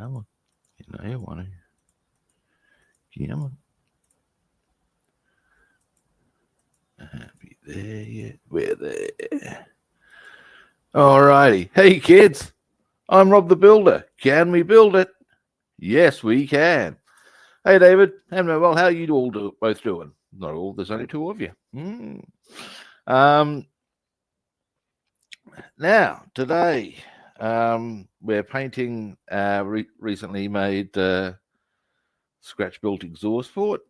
Come on. You know you want to. Come on. Be there yet? We're there. Alrighty. Hey, kids. I'm Rob the Builder. Can we build it? Yes, we can. Hey, David. And well, how are you all both doing? Not all. There's only two of you. Now, today, we're painting recently made scratch-built exhaust port.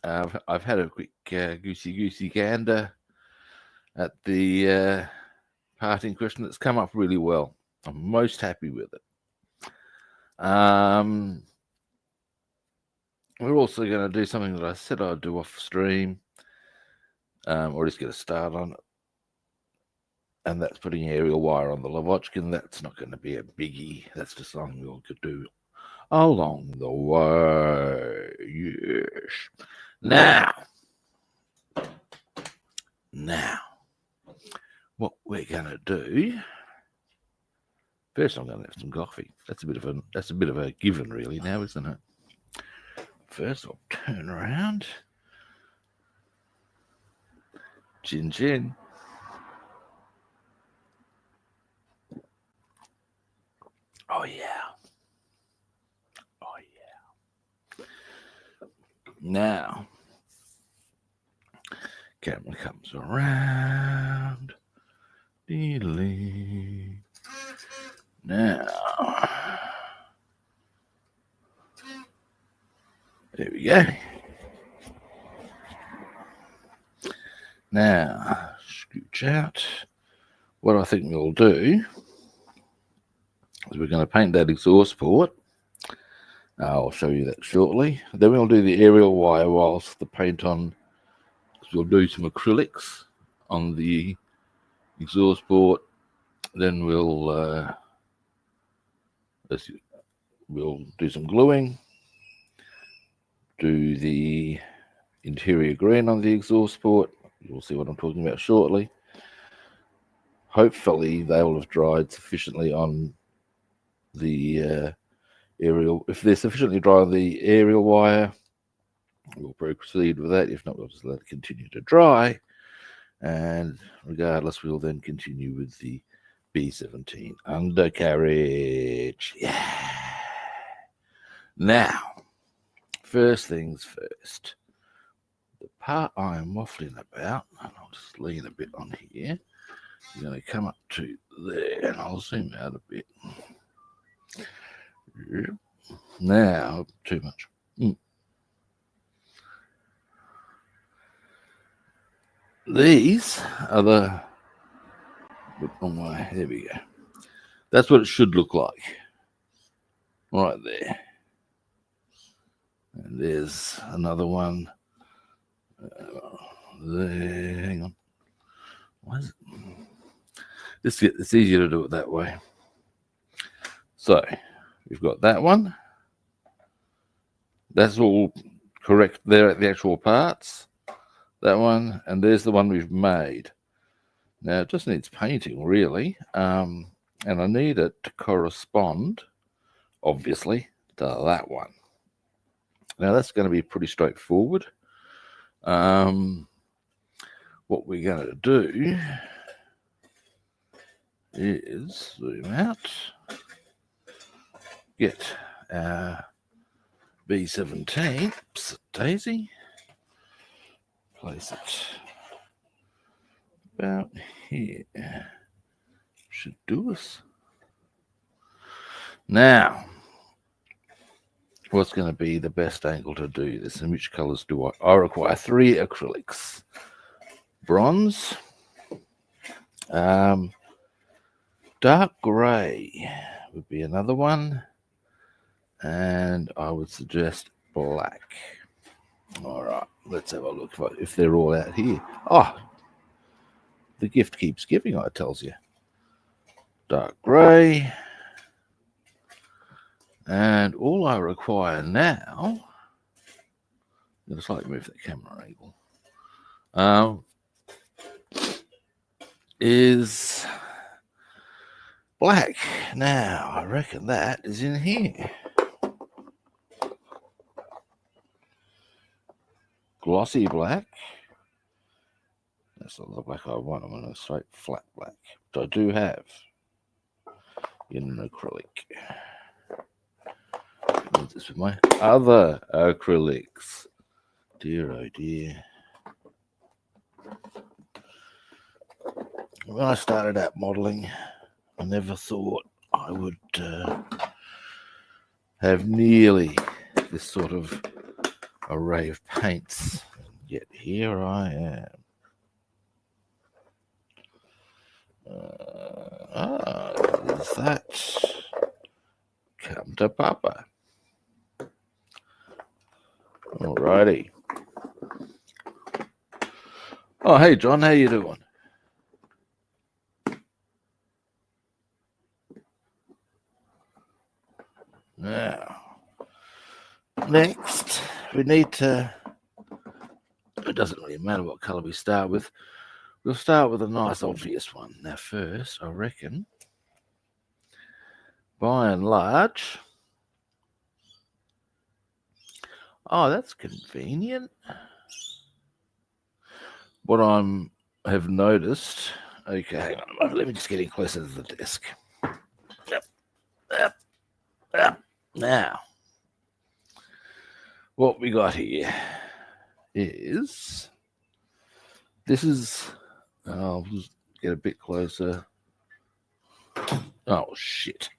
I've had a quick goosey gander at the part in question. That's come up really well. I'm most happy with it. We're also going to do something that I said I'd do off stream, or just get a start on it. And that's putting aerial wire on the Lavochkin. That's not going to be a biggie. That's just something we could do along the way. Yes. Now, what we're going to do. First, I'm going to have some coffee. That's a bit of a given, really, now, isn't it? First, I'll turn around. Chin chin. Oh yeah. Oh yeah. Now, camera comes around. Deedly. Now, there we go. Now, scooch out. What I think we'll do is we're going to paint that exhaust port. I'll show you that shortly. Then we'll do the aerial wire whilst the paint on. We'll do some acrylics on the exhaust port. Then we'll do some gluing. Do the interior green on the exhaust port. You'll see what I'm talking about shortly. Hopefully they will have dried sufficiently on the aerial. If they're sufficiently dry on the aerial wire, we'll proceed with that. If not, we'll just let it continue to dry. And regardless, we'll then continue with the B-17 undercarriage. Yeah. Now, first things first. The part I'm waffling about, and I'll just lean a bit on here. You're going to come up to there, and I'll zoom out a bit. Now, too much. These are the. There we go. That's what it should look like. Right there. And there's another one. There. Hang on. Why is it? It's easier to do it that way. So we've got that one. That's all correct there at the actual parts. That one, and there's the one we've made. Now it just needs painting, really, and I need it to correspond, obviously, to that one. Now that's going to be pretty straightforward. What we're going to do is zoom out, get our B-17, daisy, place it about here. Should do us. Now, what's going to be the best angle to do this, and which colors do I require 3 acrylics. Bronze, dark grey would be another one, and I would suggest black. All right, let's have a look if they're all out here. Oh, the gift keeps giving, I tells you. Dark grey. And all I require now, I'm going to slightly move the camera angle, is black. Now, I reckon that is in here. glossy black. That's not the black I want. I want a straight flat black, which I do have in an acrylic. This with my other acrylics. Dear, oh dear. When I started out modelling, I never thought I would have nearly this sort of array of paints. Yet here I am. Is that? Come to Papa. Alrighty. Oh, hey John, how you doing? Now, next we need to. It doesn't really matter what colour we start with. We'll start with a nice obvious one. Now, first, I reckon, by and large. Oh, that's convenient. What I have noticed. Okay, hang on a moment. Let me just get in closer to the desk. Yep. Now, what we got here is this is. I'll just get a bit closer. Oh shit!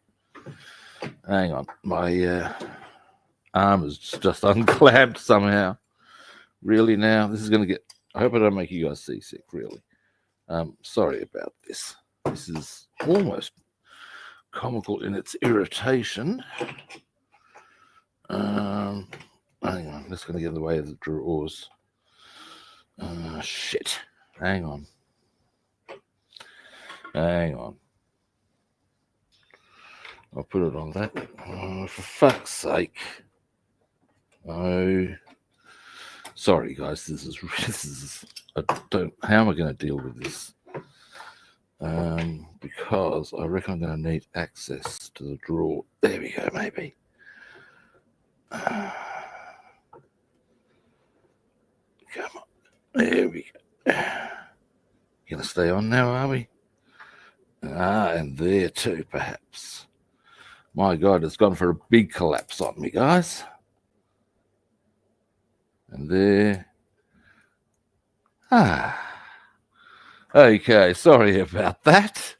Hang on, my arm is just unclamped somehow. Really now, this is going to get. I hope I don't make you guys seasick. Really, sorry about this. This is almost comical in its irritation. Hang on, I'm just going to get in the way of the drawers. Shit. Hang on. I'll put it on that. Oh, for fuck's sake. Oh. Sorry, guys. This is. I don't. How am I going to deal with this? Because I reckon I'm going to need access to the drawer. There we go. Maybe. Come on. There we go. Going to stay on now, are we? And there too, perhaps. My God, it's gone for a big collapse on me, guys. And there. Okay, sorry about that.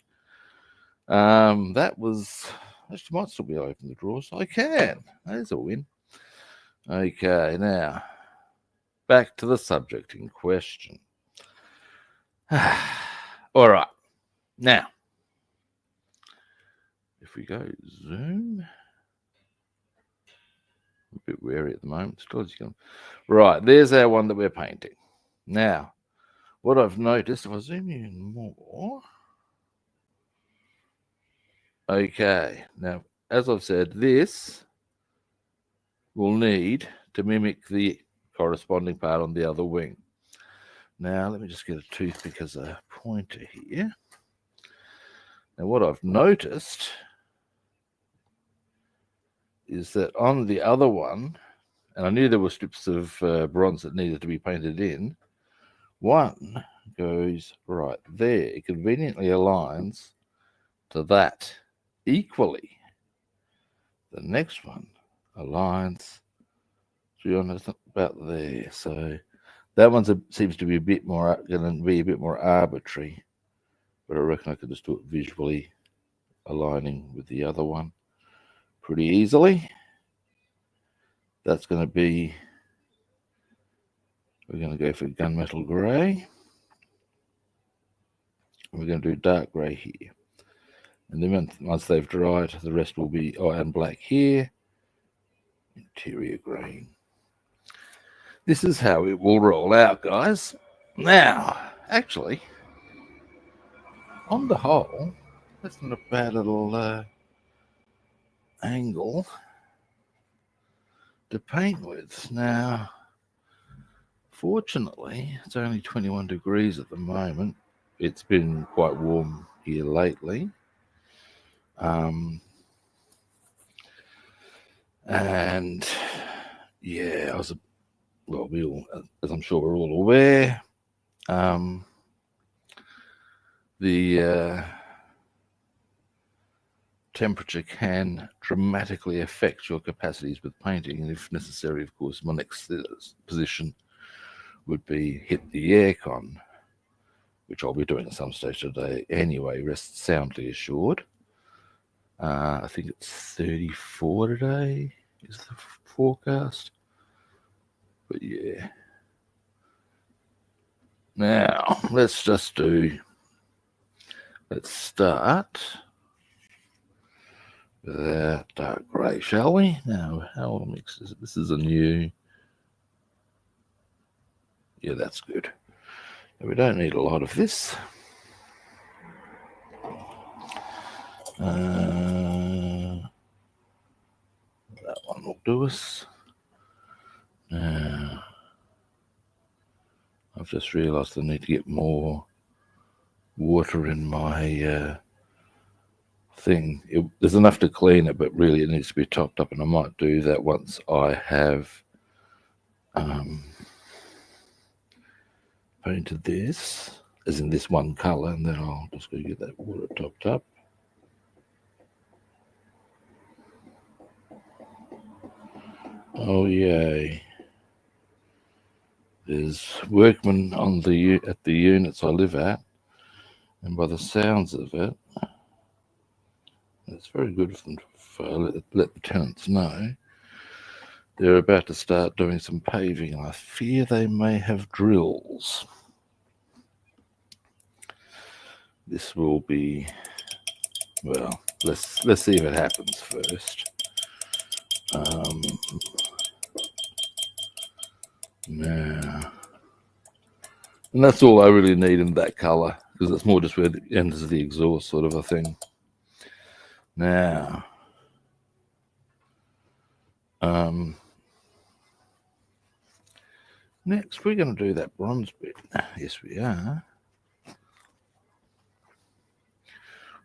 That was. Actually, might still be open the drawers. I can. There's a win. Okay, now back to the subject in question. All right. Now, if we go zoom, a bit wary at the moment. Right, there's our one that we're painting. Now, what I've noticed, if I zoom in more, okay. Now, as I've said, this will need to mimic the corresponding part on the other wing. Now, let me just get a toothpick as a pointer here. Now, what I've noticed is that on the other one, and I knew there were strips of bronze that needed to be painted in, one goes right there. It conveniently aligns to that equally. The next one aligns about there. So that one seems to be a bit more, going to be a bit more arbitrary, but I reckon I could just do it visually, aligning with the other one pretty easily. That's going to be, we're going to go for gunmetal grey. We're going to do dark grey here. And then once they've dried, the rest will be iron black here, interior green. This is how it will roll out, guys. Now, actually, on the whole, that's not a bad little angle to paint with. Now, fortunately, it's only 21 degrees at the moment. It's been quite warm here lately. And yeah, well, we all, as I'm sure we're all aware, the temperature can dramatically affect your capacities with painting, and if necessary, of course, my next position would be hit the aircon, which I'll be doing at some stage today anyway, rest soundly assured. I think it's 34 today is the forecast, but yeah. Now let's start with that dark grey, shall we? Now, how mix is it? This is a new, yeah, that's good. We don't need a lot of this. That one will do us. Now, I've just realised I need to get more water in my thing. There's enough to clean it, but really it needs to be topped up, and I might do that once I have painted this, as in this one colour, and then I'll just go get that water topped up. Oh yay. There's workmen at the units I live at, and by the sounds of it, it's very good of them to let the tenants know they're about to start doing some paving, and I fear they may have drills. This will be, well, let's see if it happens first. Now, and that's all I really need in that colour, because it's more just where it enters the exhaust sort of a thing. Now, next we're going to do that bronze bit. Yes, we are.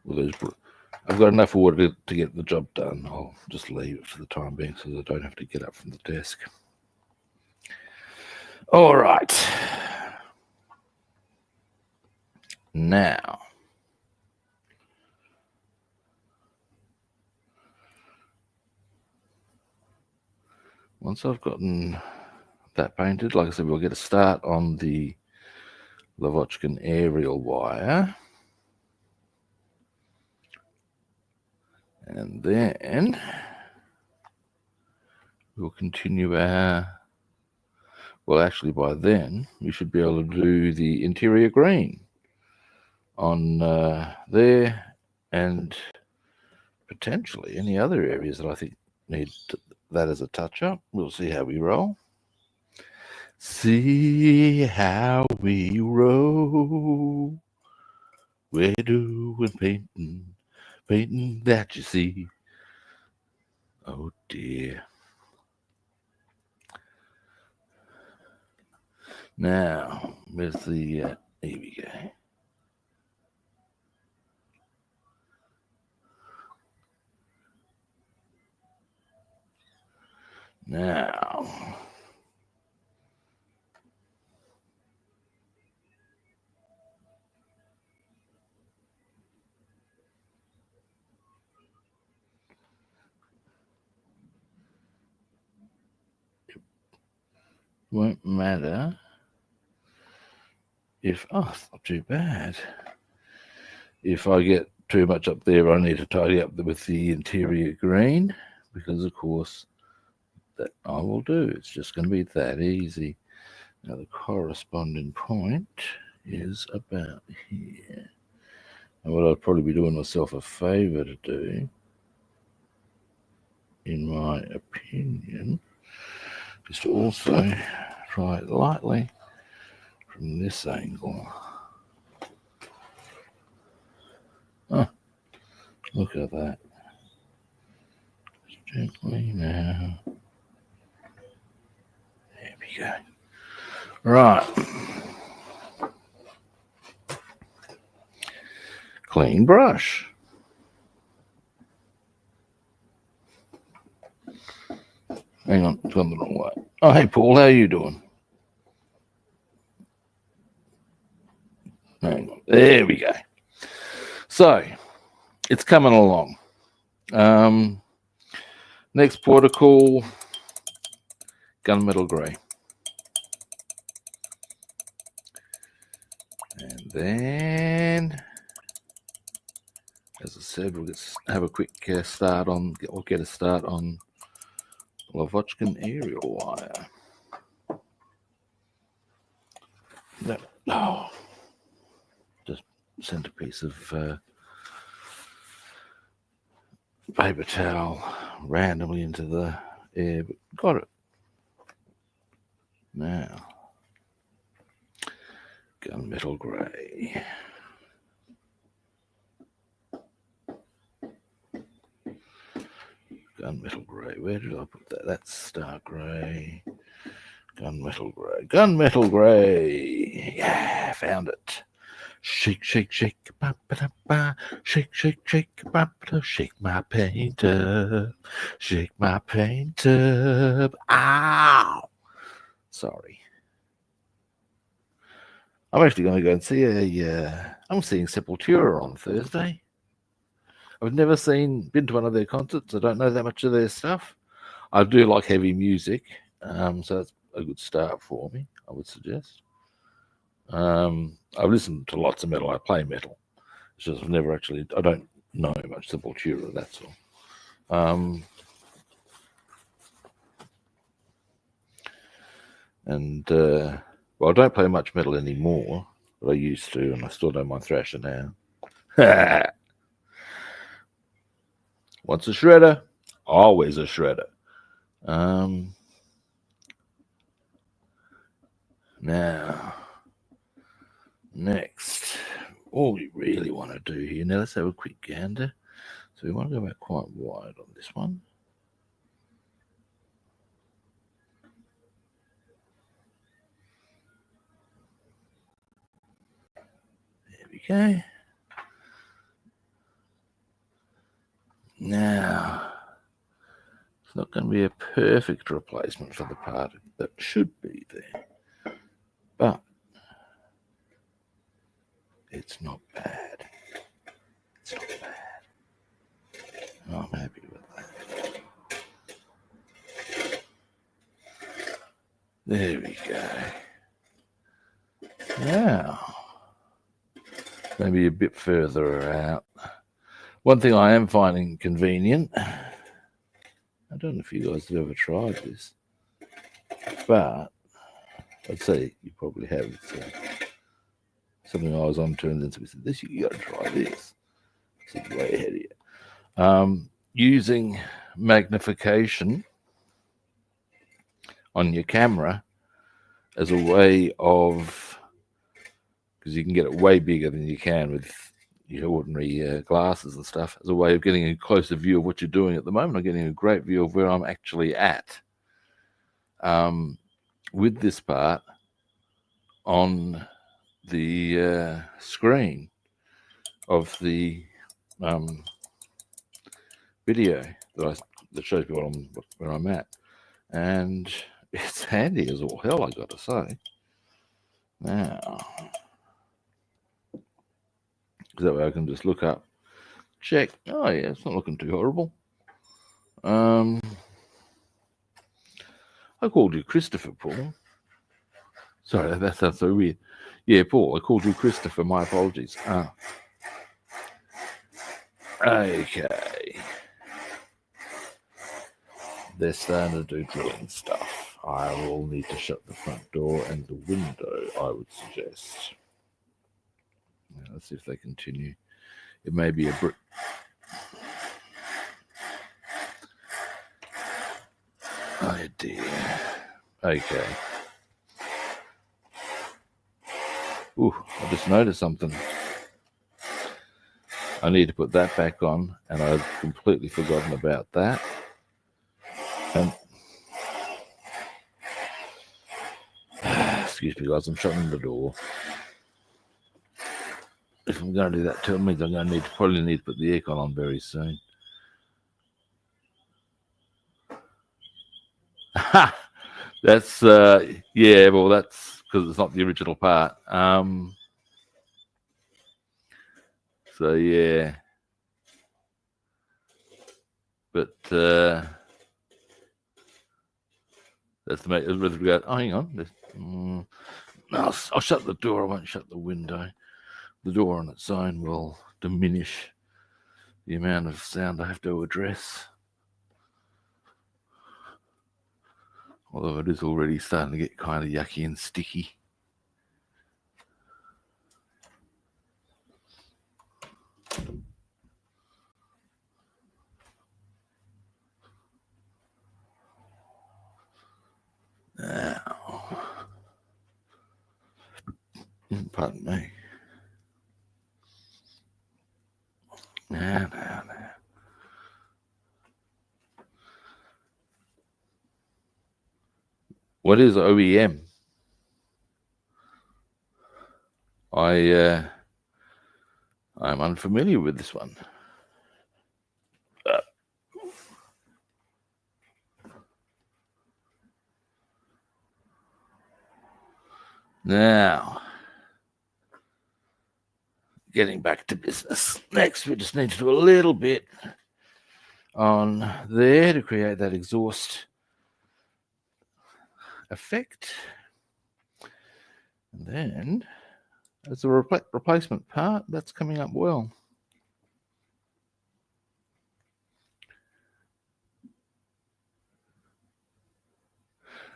Well, I've got enough water to get the job done. I'll just leave it for the time being so that I don't have to get up from the desk. All right. Now, once I've gotten that painted, like I said, we'll get a start on the Lavochkin aerial wire. And then we'll continue our, well, actually by then we should be able to do the interior green on there, and potentially any other areas that I think need that as a touch-up. We'll see how we roll. See how we roll. We're doing painting that you see. Oh dear. Now, where's the, here we go. Now, it won't matter if, oh, it's not too bad. If I get too much up there, I need to tidy up with the interior green, because of course that I will do. It's just going to be that easy. Now the corresponding point is about here. And what I'd probably be doing myself a favour to do, in my opinion, is to also try it lightly from this angle. Oh, look at that. Just gently now. There we go. Right. Clean brush. Hang on, it's gone the wrong way. Oh, hey, Paul, how are you doing? Hang on. There we go. So, it's coming along. Next protocol, gunmetal grey. And then, as I said, we'll have a quick start on, we'll get a start on Lavochkin aerial wire. Just sent a piece of paper towel randomly into the air, but got it. Now, gunmetal grey. Gunmetal grey. Where did I put that? That's star grey. Gunmetal grey. Gunmetal grey. Yeah, found it. Shake, shake, shake, ba ba da ba. Shake, shake, shake, ba ba da. Shake my paint up. Shake my paint up. Ow! Sorry. I'm actually going to go and see I'm seeing Sepultura on Thursday. I've never been to one of their concerts. I don't know that much of their stuff. I do like heavy music, so that's a good start for me, I would suggest. I've listened to lots of metal. I play metal. It's just I've never actually, I don't know much Sepultura, that's all. Well, I don't play much metal anymore, but I used to, and I still don't mind thrasher now. Once a shredder, always a shredder. Now, next, all we really want to do here, now let's have a quick gander. So we want to go back quite wide on this one. There we go. Now, it's not going to be a perfect replacement for the part that should be there, but it's not bad. It's not bad. I'm happy with that. There we go. Now, maybe a bit further out. One thing I am finding convenient, I don't know if you guys have ever tried this, but I'd say you probably have. It's something I was on to, and then somebody said, "This, you got to try this." I said, way ahead of you. Using magnification on your camera as a way of, because you can get it way bigger than you can with your ordinary glasses and stuff, as a way of getting a closer view of what you're doing at the moment. I'm getting a great view of where I'm actually at with this part on the screen of the video that shows me where I'm at, and it's handy as all hell, I got to say. Now, that way I can just look up, check. Oh yeah, it's not looking too horrible. I called you Christopher, Paul. Sorry, that sounds so weird. Yeah, Paul, I called you Christopher. My apologies. Okay. They're starting to do drilling stuff. I will need to shut the front door and the window, I would suggest. Now, let's see if they continue. It may be a brick. Oh dear. Okay. Ooh, I just noticed something. I need to put that back on, and I've completely forgotten about that. And excuse me, guys, I'm shutting the door. If I'm going to do that, tell me I'm going to probably need to put the aircon on very soon. That's yeah. Well, that's because it's not the original part. So yeah, but that's the mate. With regard. Oh, hang on. No, I'll shut the door. I won't shut the window. The door on its own will diminish the amount of sound I have to address. Although it is already starting to get kind of yucky and sticky. Now, pardon me. Now. What is OEM? I'm unfamiliar with this one. Now, getting back to business. Next, we just need to do a little bit on there to create that exhaust effect. And then, as a replacement part, that's coming up well.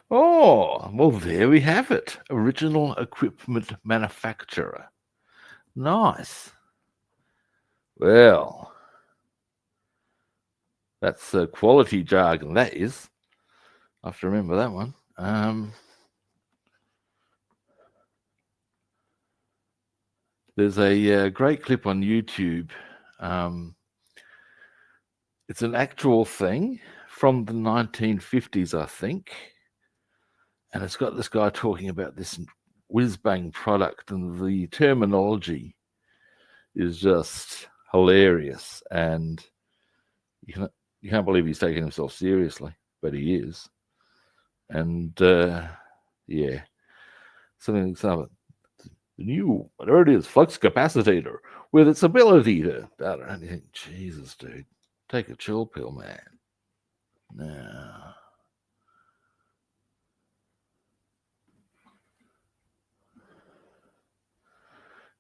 Oh, well, there we have it. Original equipment manufacturer. Nice. Well, that's quality jargon, that is. I have to remember that one. There's a great clip on YouTube. It's an actual thing from the 1950s, I think. And it's got this guy talking about this whiz-bang product, and the terminology is just hilarious. And you can't believe he's taking himself seriously, but he is. And yeah, something like the new, whatever it is, flux capacitor with its ability to, I don't know, you think, Jesus, dude, take a chill pill, man. Now,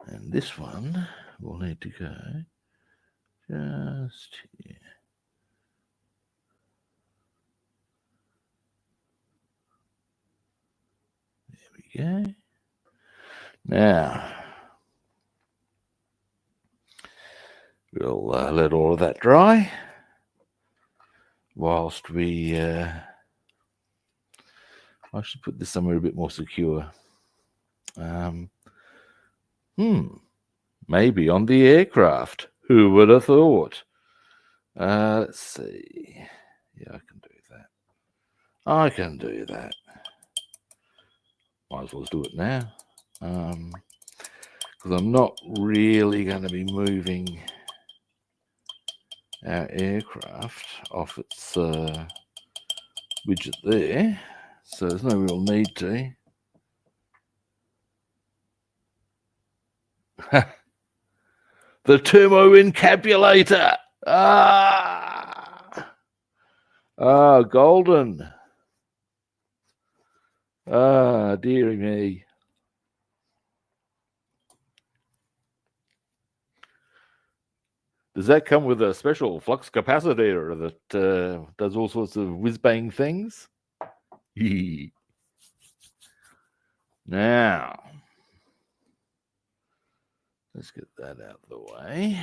and this one will need to go just here. There we go. Now, we'll let all of that dry whilst we, I should put this somewhere a bit more secure. Maybe on the aircraft. Who would have thought? Let's see. Yeah, I can do that. I can do that. Might as well do it now. Because I'm not really going to be moving our aircraft off its widget there. So there's no real need to. The thermoencapulator. Golden. Dearie me. Does that come with a special flux capacitor that does all sorts of whiz-bang things? Now, let's get that out of the way.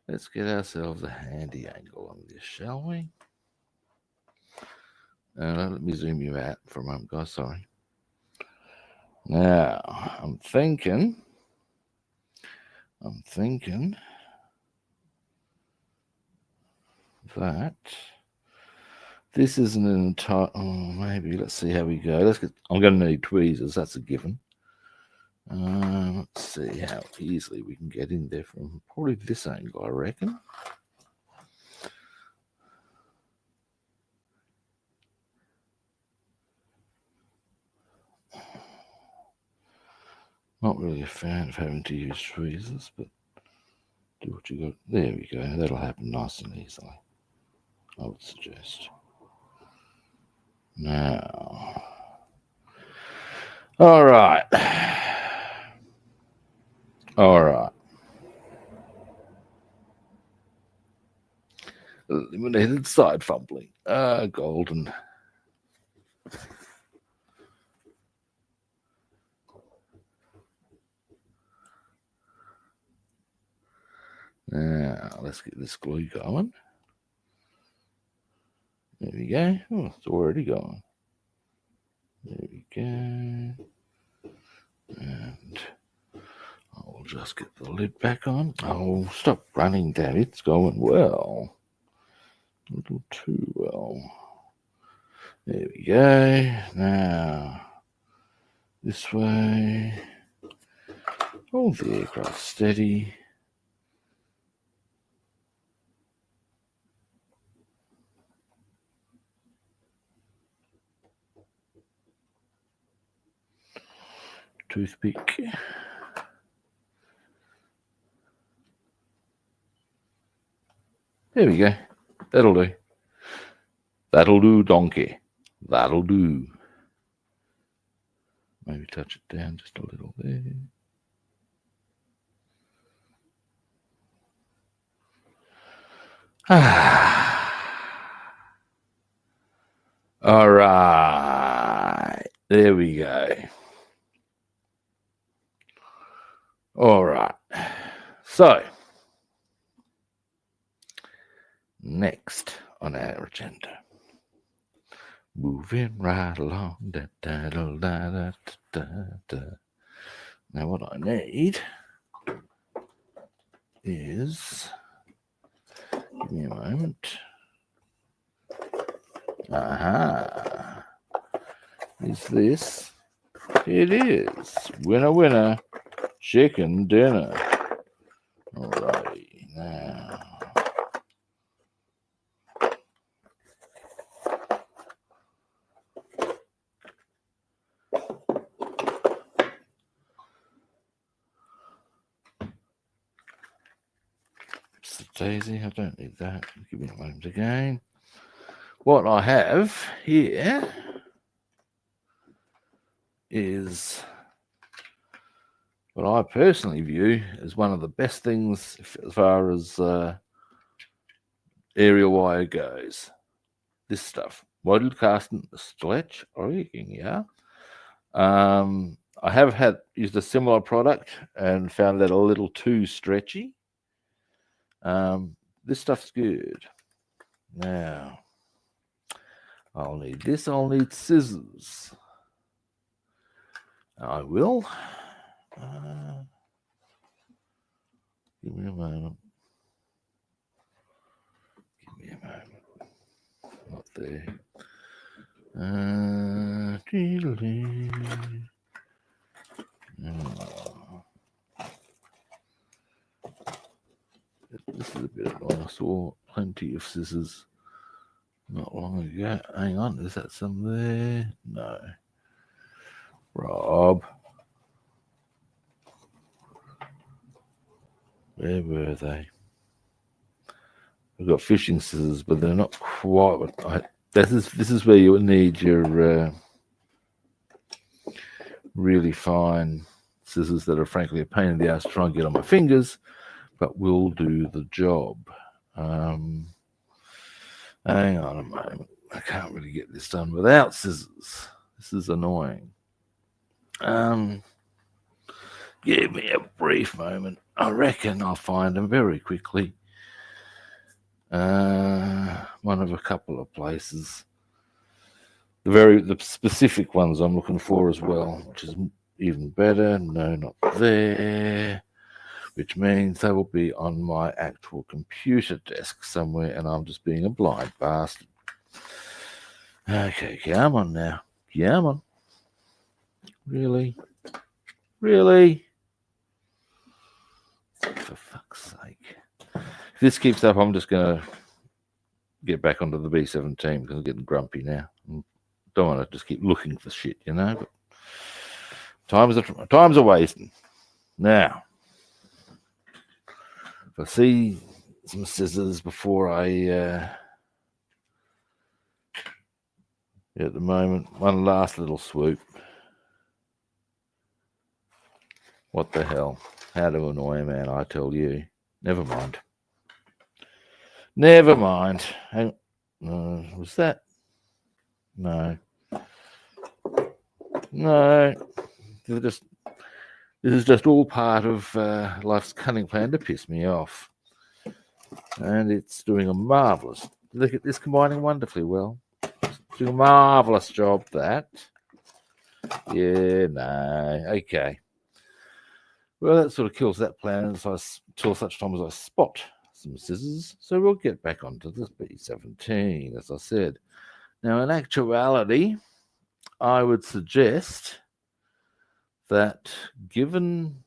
Let's get ourselves a handy angle on this, shall we? Let me zoom you out for a moment, guys. Sorry. Now, I'm thinking that this isn't an entire. Oh, maybe. Let's see how we go. I'm going to need tweezers. That's a given. Let's see how easily we can get in there from probably this angle, I reckon. Not really a fan of having to use tweezers, but do what you got. There we go. That'll happen nice and easily, I would suggest. Now, all right. All right. Eliminated side fumbling. Golden. Now, let's get this glue going. There we go. Oh, it's already going. There we go. And I'll just get the lid back on. Oh, stop running, Dad. It's going well. A little too well. There we go. Now, this way. Hold the aircraft steady. Toothpick. There we go. That'll do. That'll do, donkey. That'll do. Maybe touch it down just a little there. All right. There we go. All right. So, next on our agenda, moving right along. Da, da, da, da, da, da. Now, what I need is, give me a moment. Aha. Is this? It is. Winner, winner. Chicken dinner. Alrighty. Now. It's the daisy. I don't need that. Give me a moment again. What I have here is what I personally view as one of the best things as far as aerial wire goes. This stuff, model casting stretch rigging. Yeah, I have used a similar product and found that a little too stretchy. This stuff's good. Now, I'll need this. I'll need scissors. I will. Give me a moment. Give me a moment. Not there. This is a bit annoying. I saw plenty of scissors not long ago. Hang on, is that some there? No. Rob. Where were they? I've got fishing scissors, but they're not quite what this is where you need your really fine scissors that are frankly a pain in the ass to try and get on my fingers, but will do the job. Hang on a moment. I can't really get this done without scissors. This is annoying. Give me a brief moment. I reckon I'll find them very quickly. One of a couple of places. The specific ones I'm looking for as well, which is even better. No, not there. Which means they will be on my actual computer desk somewhere, and I'm just being a blind bastard. Okay, come on now. Come on. Really? Really? For fuck's sake. If this keeps up, I'm just going to get back onto the B-17 because I'm getting grumpy now. Don't want to just keep looking for shit, you know. But Time's a wasting. Now, if I see some scissors before I at the moment, one last little swoop. What the hell? How to annoy a man, I tell you. Never mind. Never mind. Was that? No. No. This is just all part of life's cunning plan to piss me off. And it's doing a marvellous... Look at this, combining wonderfully well. It's doing a marvellous job, that. Yeah, no. Okay. Well, that sort of kills that plan until such time as I spot some scissors. So we'll get back onto this B-17, as I said. Now, in actuality, I would suggest that given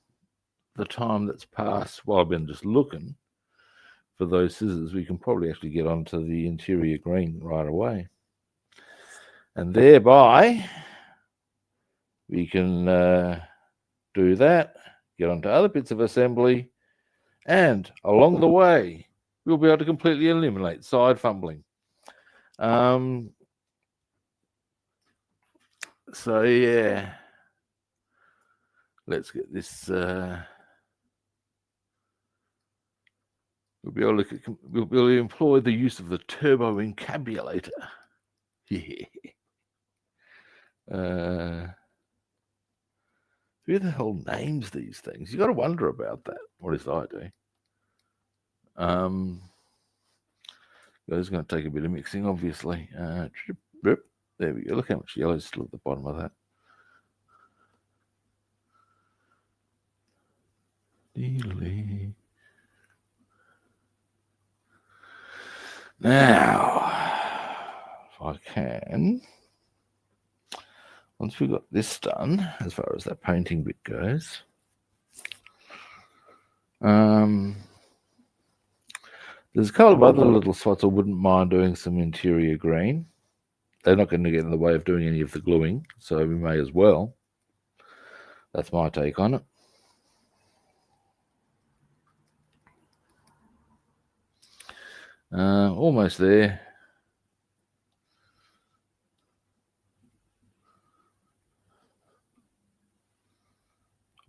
the time that's passed while I've been just looking for those scissors, we can probably actually get onto the interior green right away. And thereby, we can do that, get onto other bits of assembly, and along the way, we'll be able to completely eliminate side fumbling. So yeah, let's get this. We'll be able to employ the use of the turbo encabulator. Yeah. Who the hell names these things? You got to wonder about that. Or at least I do. It's going to take a bit of mixing, obviously. There we go. Look how much yellow is still at the bottom of that. Now, if I can, once we've got this done, as far as that painting bit goes, there's a couple of other little spots I wouldn't mind doing some interior green. They're not going to get in the way of doing any of the gluing, so we may as well. That's my take on it. Almost there.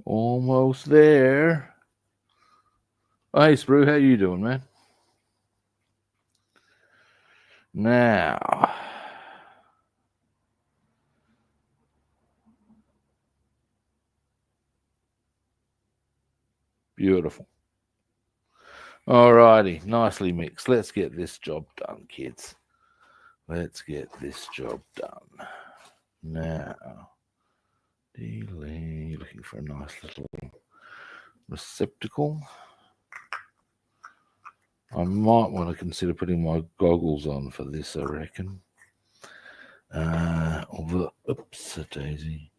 Almost there. Oh, hey, Sprue, how you doing, man? Now, beautiful. Alrighty, nicely mixed. Let's get this job done, kids. Let's get this job done. Now, looking for a nice little receptacle. I might want to consider putting my goggles on for this, I reckon. Although, oops, a daisy.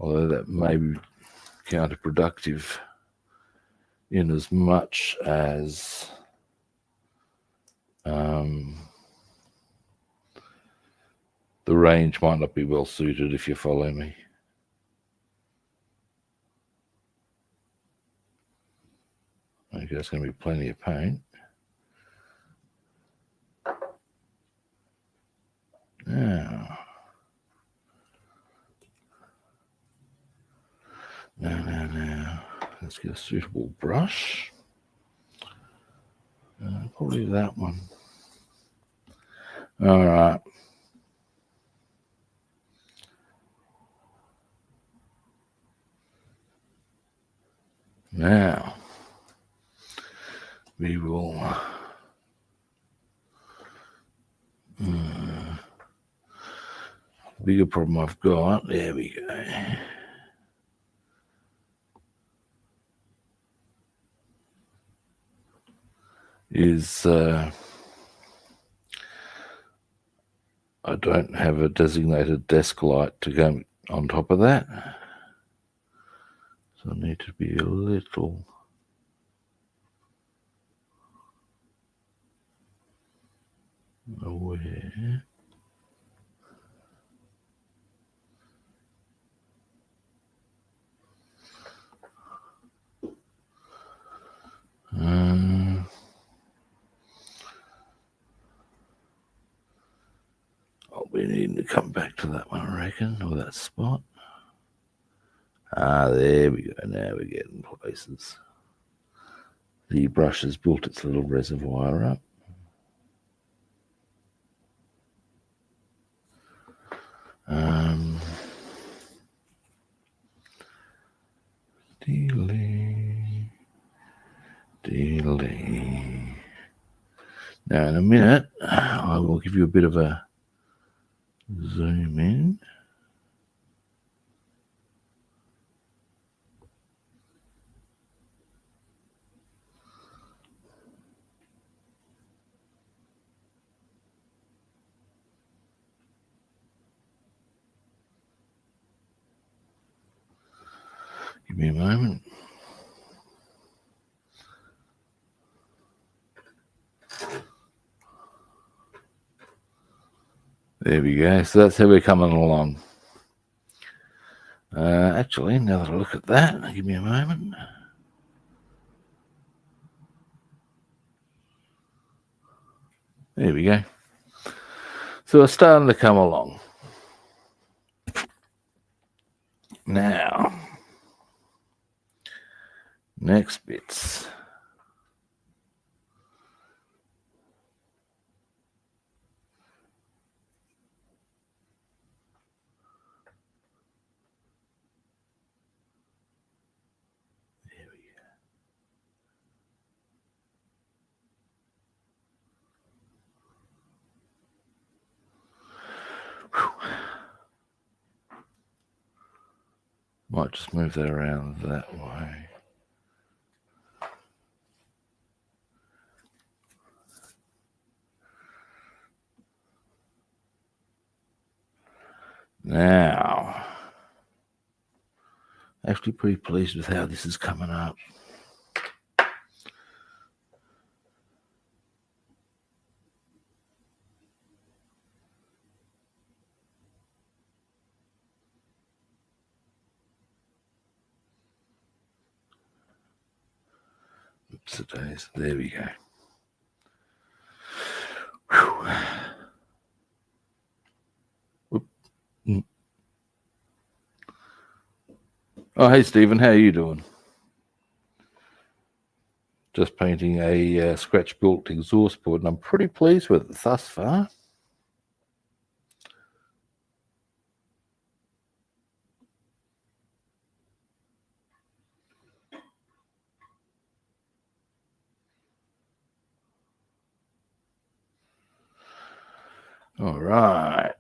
Although that may be counterproductive in as much as the range might not be well suited, if you follow me. Okay, there's going to be plenty of paint. Now, let's get a suitable brush. Probably that one. All right. Now, we will bigger problem I've got. There we go. Is I don't have a designated desk light to go on top of that. So I need to be a little aware. we need to come back to that one, I reckon, or that spot. Ah, there we go. Now we're getting places. The brush has built its little reservoir up. Dealy. Now, in a minute, I will give you a bit of a zoom in. Give me a moment. There we go. So that's how we're coming along. Actually, now that I look at that, give me a moment. There we go. So it's starting to come along. Now, next bits. There we go. Whew. Might just move that around that way. Now, actually pretty pleased with how this is coming up. Oops, there we go. Oh, hey, Stephen, how are you doing? Just painting a scratch-built exhaust board, and I'm pretty pleased with it thus far. All right.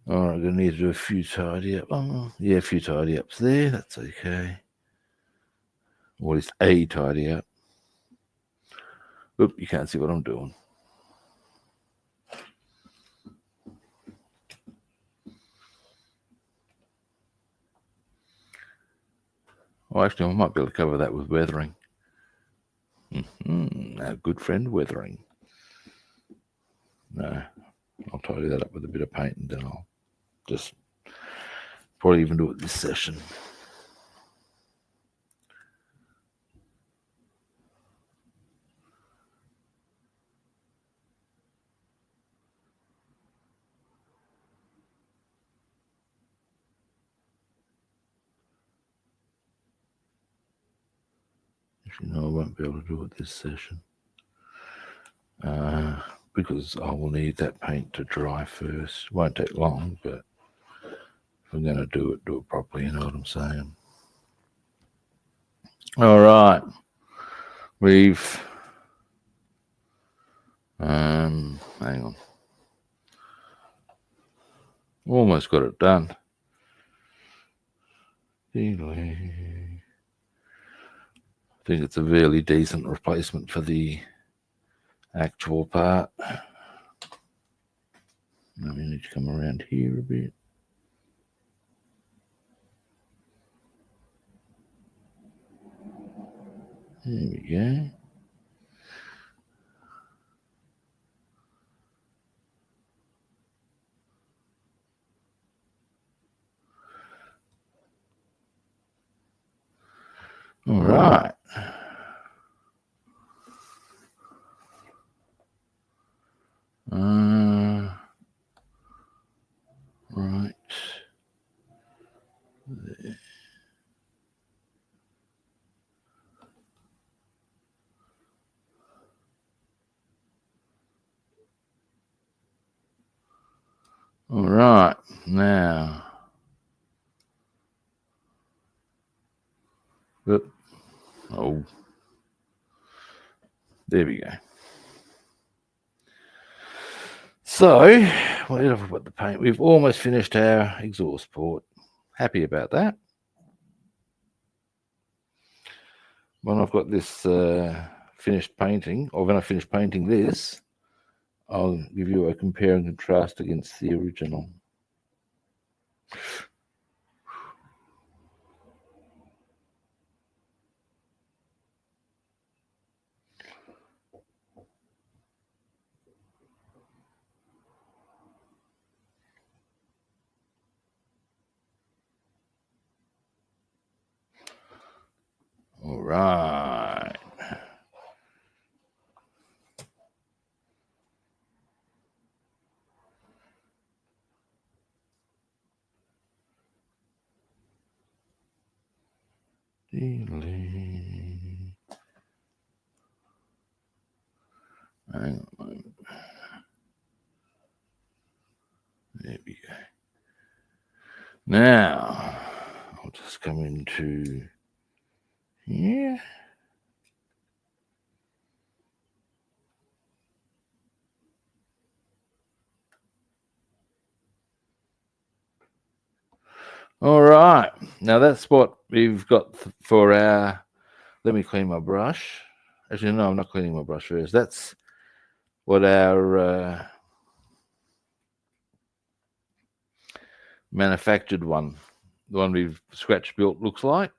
All right, I'm going to need to do a few tidy up. Yeah, a few tidy ups there. That's okay. Or at least a tidy up. Oop, you can't see what I'm doing. Oh, actually, I might be able to cover that with weathering. Our good friend weathering. No, I'll tidy that up with a bit of paint, and then I'll just probably even do it this session. Actually, no, I won't be able to do it this session. Because I will need that paint to dry first. Won't take long, but if I'm going to do it properly, you know what I'm saying. All right. We've hang on. Almost got it done. I think it's a really decent replacement for the actual part. Now we need to come around here a bit. There we go. All right. Right. There. All right. Now. Oop. Oh. There we go. So, where have we put the paint? We've almost finished our exhaust port. Happy about that. When I've got this finished painting, or when I finish painting this, I'll give you a compare and contrast against the original. All right. Hang on. There we go. Now, I'll just come into here. All right. Now that's what we've got for our. Let me clean my brush. Actually, no, I'm not cleaning my brush first. That's what our manufactured one, the one we've scratch built, looks like.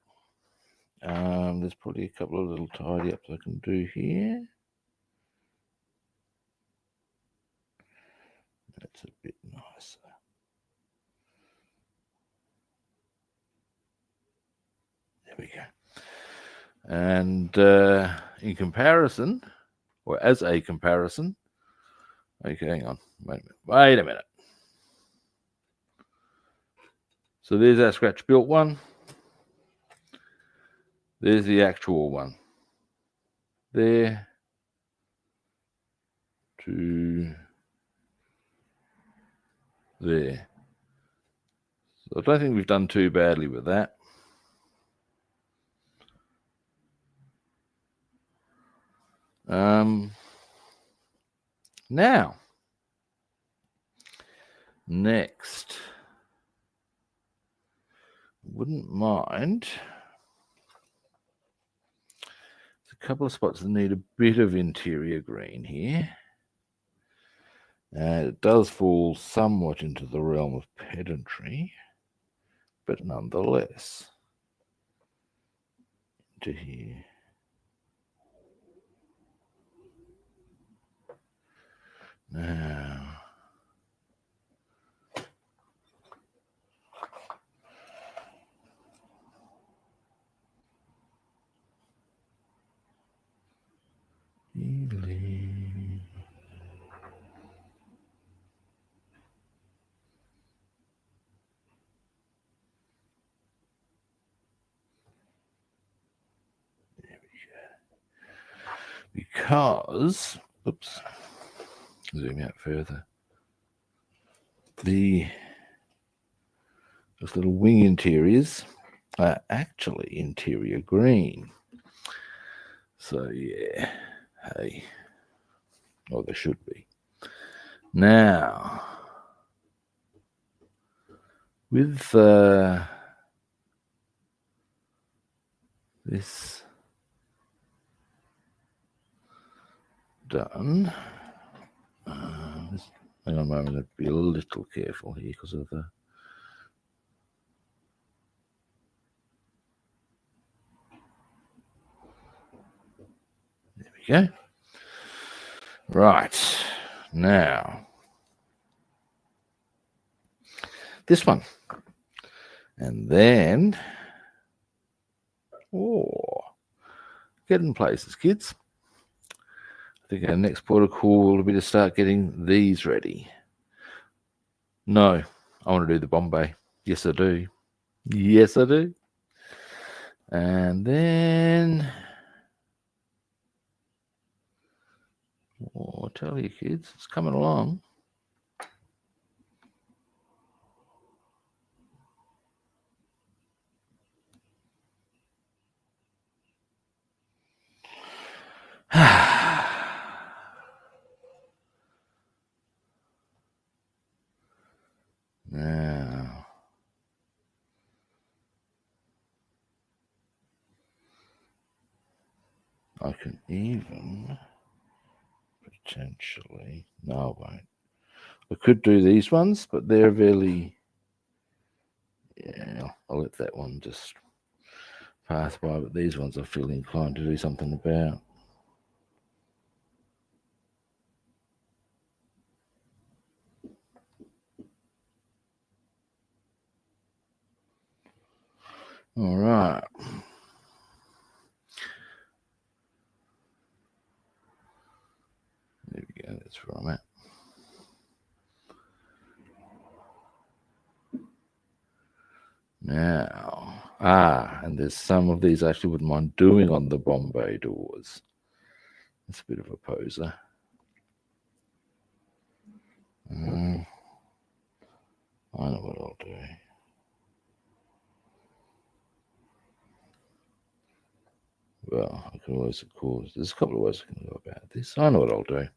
There's probably a couple of little tidy ups I can do here. That's a bit nicer. There we go. And in comparison, or as a comparison, okay, hang on, wait a minute. So there's our scratch built one. There's the actual one. There to there. So I don't think we've done too badly with that. Now, next, wouldn't mind. There's a couple of spots that need a bit of interior green here. It does fall somewhat into the realm of pedantry, but nonetheless, into here. Now, because, oops, zoom out further. Those little wing interiors are actually interior green. So yeah, hey, or they should be. Now, with this done, hang on a moment, I'll be a little careful here because of the. go. Right, now this one. And then, getting places, kids. I think our next protocol will be to start getting these ready. No, I want to do the Bombay. Yes, I do. Yes, I do. And then, I tell you, kids, it's coming along. Now, I can even potentially, no, I won't. I could do these ones, but they're really, yeah, I'll let that one just pass by. But these ones I feel inclined to do something about. All right. There we go, that's where I'm at. Now, and there's some of these I actually wouldn't mind doing on the Bombay doors. It's a bit of a poser. I know what I'll do. Well, I can always, of course, there's a couple of ways I can go about this. I know what I'll do.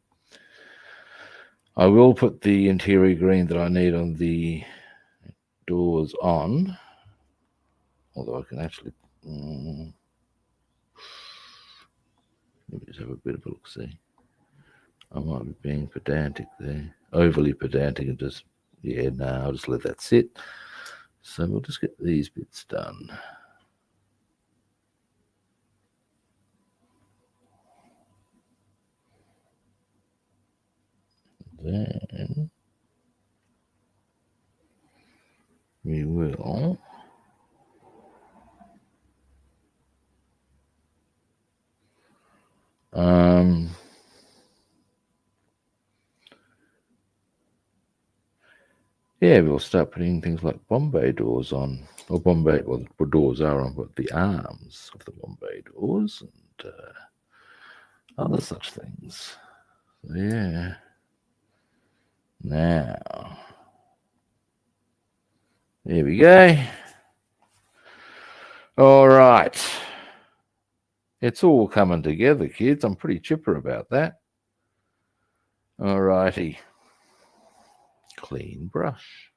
I will put the interior green that I need on the doors on, although I can actually, let me just have a bit of a look-see. I might be being pedantic there, overly pedantic, and just, yeah, no, I'll just let that sit. So we'll just get these bits done. Then we will yeah, we'll start putting things like Bombay doors on, or Bombay, well, the doors are on, but the arms of the Bombay doors and other such things. So, yeah. Now, there we go. All right. It's all coming together, kids. I'm pretty chipper about that. All righty. Clean brush.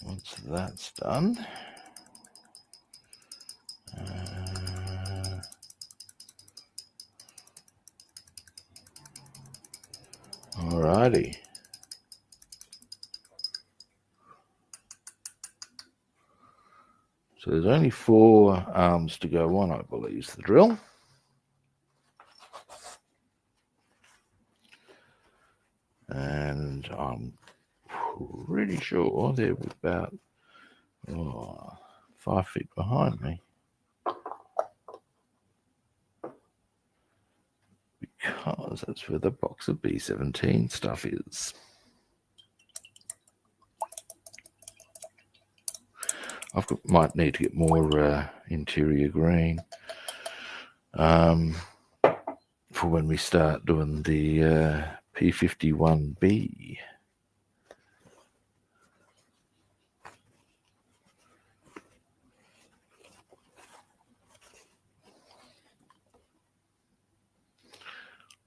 Once that's done, alrighty. So there's only 4 arms to go on, I believe, is the drill. And I'm pretty sure they're about 5 feet behind me. Because that's where the box of B-17 stuff is. Might need to get more interior green for when we start doing the P51B.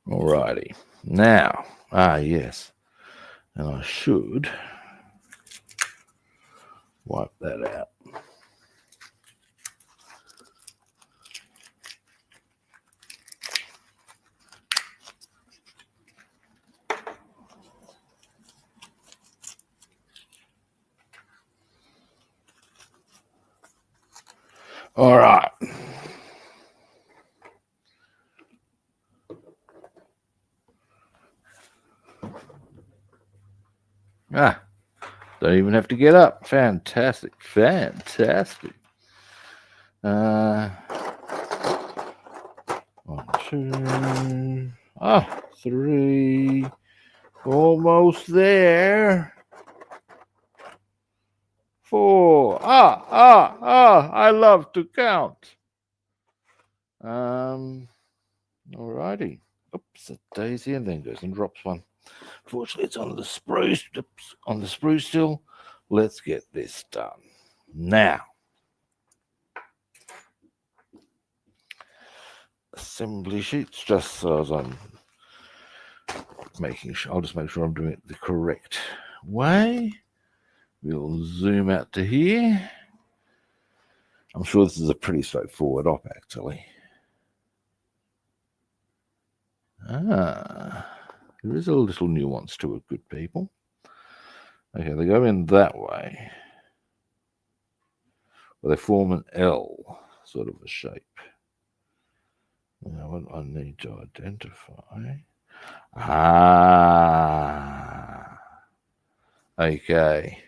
Alrighty. Now, yes. And I should wipe that out. All right. Don't even have to get up. Fantastic. Fantastic. 1, 2, 3. Almost there. 4. I love to count. Alrighty. Oops, a daisy, and then goes and drops one. Fortunately, it's on the spruce. Oops, on the spruce still. Let's get this done. Now, assembly sheets, just as I'm making sure. I'll just make sure I'm doing it the correct way. We'll zoom out to here. I'm sure this is a pretty straightforward op, actually. There is a little nuance to it, good people. Okay, they go in that way. Well, they form an L sort of a shape. Now, what I need to identify. Okay.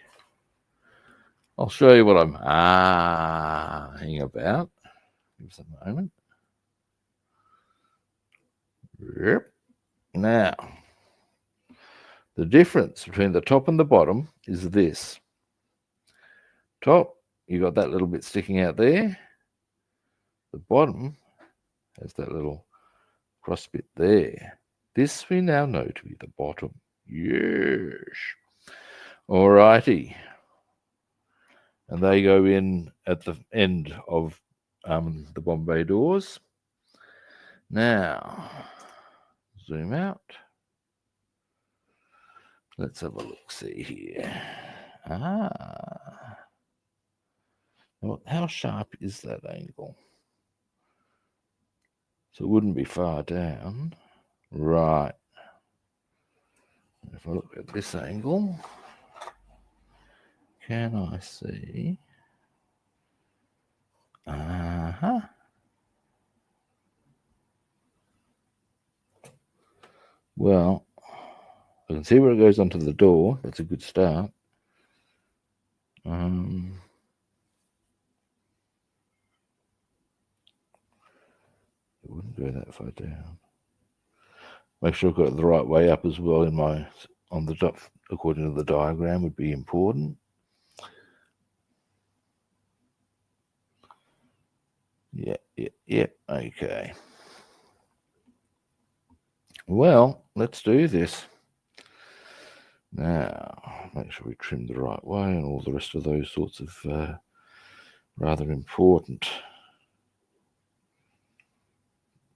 I'll show you what I'm about. Give us a moment. Yep. Now, the difference between the top and the bottom is this. Top, you got that little bit sticking out there. The bottom has that little cross bit there. This we now know to be the bottom. Yes. Alrighty. And they go in at the end of the Bombay doors. Now, zoom out. Let's have a look, see here. Well, how sharp is that angle? So it wouldn't be far down. Right. If I look at this angle, can I see? Well, I can see where it goes onto the door. That's a good start. It wouldn't go that far down. Make sure I've got it the right way up as well on the top, according to the diagram, would be important. Yeah, okay. Well, let's do this. Now, make sure we trim the right way and all the rest of those sorts of rather important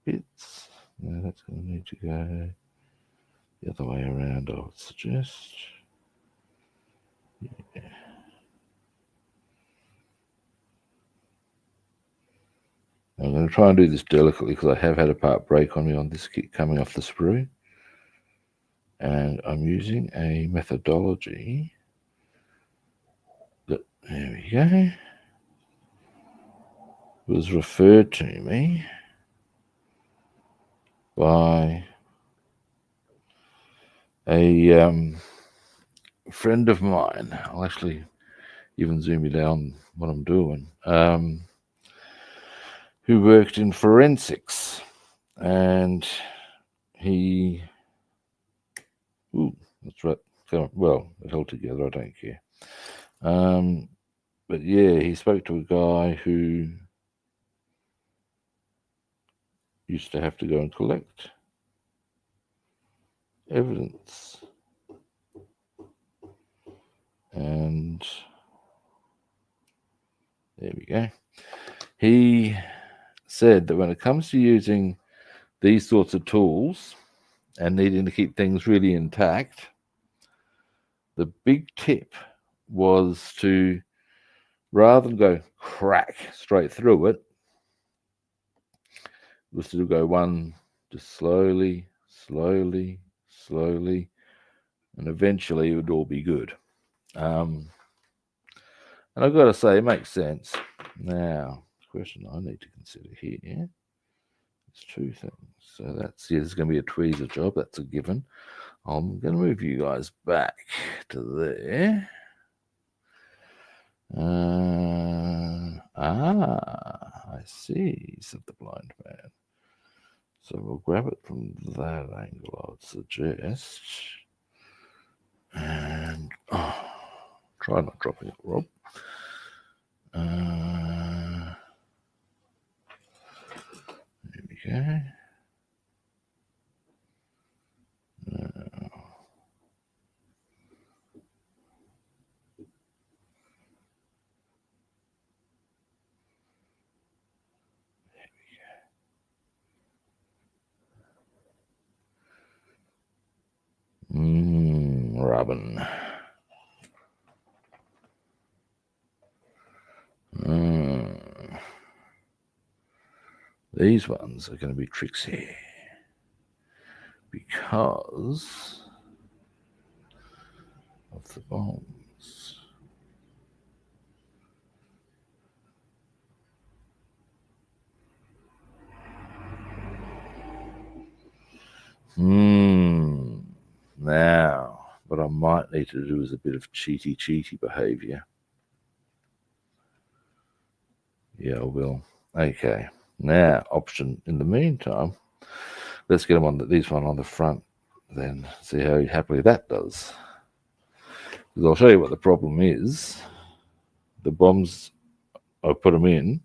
bits. Now that's going to need to go the other way around, I would suggest. Yeah. I'm going to try and do this delicately because I have had a part break on me on this kit coming off the sprue. And I'm using a methodology that, there we go, was referred to me by a friend of mine. I'll actually even zoom you down what I'm doing. Who worked in forensics, and he, that's right. Well, it held together. I don't care. But yeah, he spoke to a guy who used to have to go and collect evidence, and there we go. He said that when it comes to using these sorts of tools and needing to keep things really intact, the big tip was to, rather than go crack straight through it, was to go one just slowly, and eventually it would all be good. And I've got to say, it makes sense. Now, question I need to consider here. There's two things. So that's, yeah, there's going to be a tweezer job. That's a given. I'm going to move you guys back to there. I see, said the blind man. So we'll grab it from that angle, I would suggest. And try not dropping it, Rob. There we go. Robin. These ones are going to be tricksy because of the bombs. Now, what I might need to do is a bit of cheaty behavior. Yeah, I will. Okay. Now, option in the meantime, let's get them on these one on the front, then see how happily that does. Because I'll show you what the problem is. The bombs, I put them in,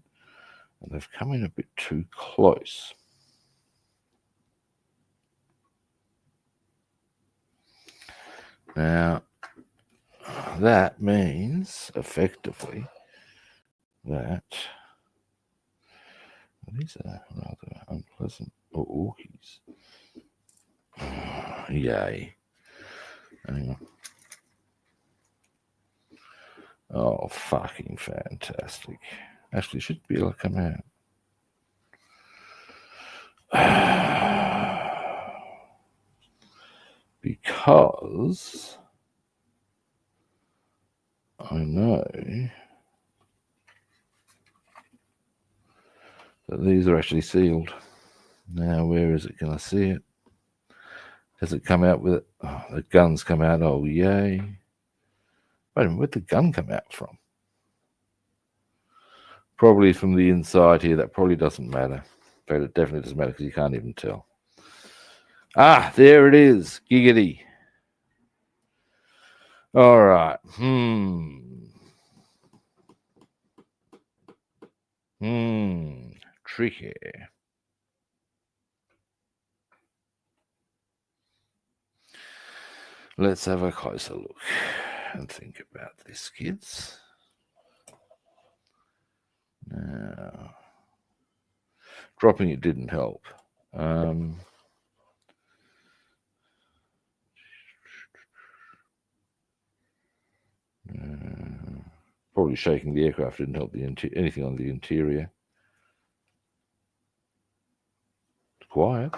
and they've come in a bit too close. Now, that means effectively that these are rather unpleasant orkies. Yay. Hang on. Oh, fucking fantastic. Actually, should be able to come out. Because I know that these are actually sealed. Now, where is it? Can I see it? Has it come out with it? Oh, the gun's come out. Oh, yay. Wait a minute, where'd the gun come out from? Probably from the inside here. That probably doesn't matter. In fact, it definitely doesn't matter because you can't even tell. Ah, there it is. Giggity. All right. Tricky. Let's have a closer look and think about this, kids. Now, dropping it didn't help. Probably shaking the aircraft didn't help anything on the interior. It's quiet.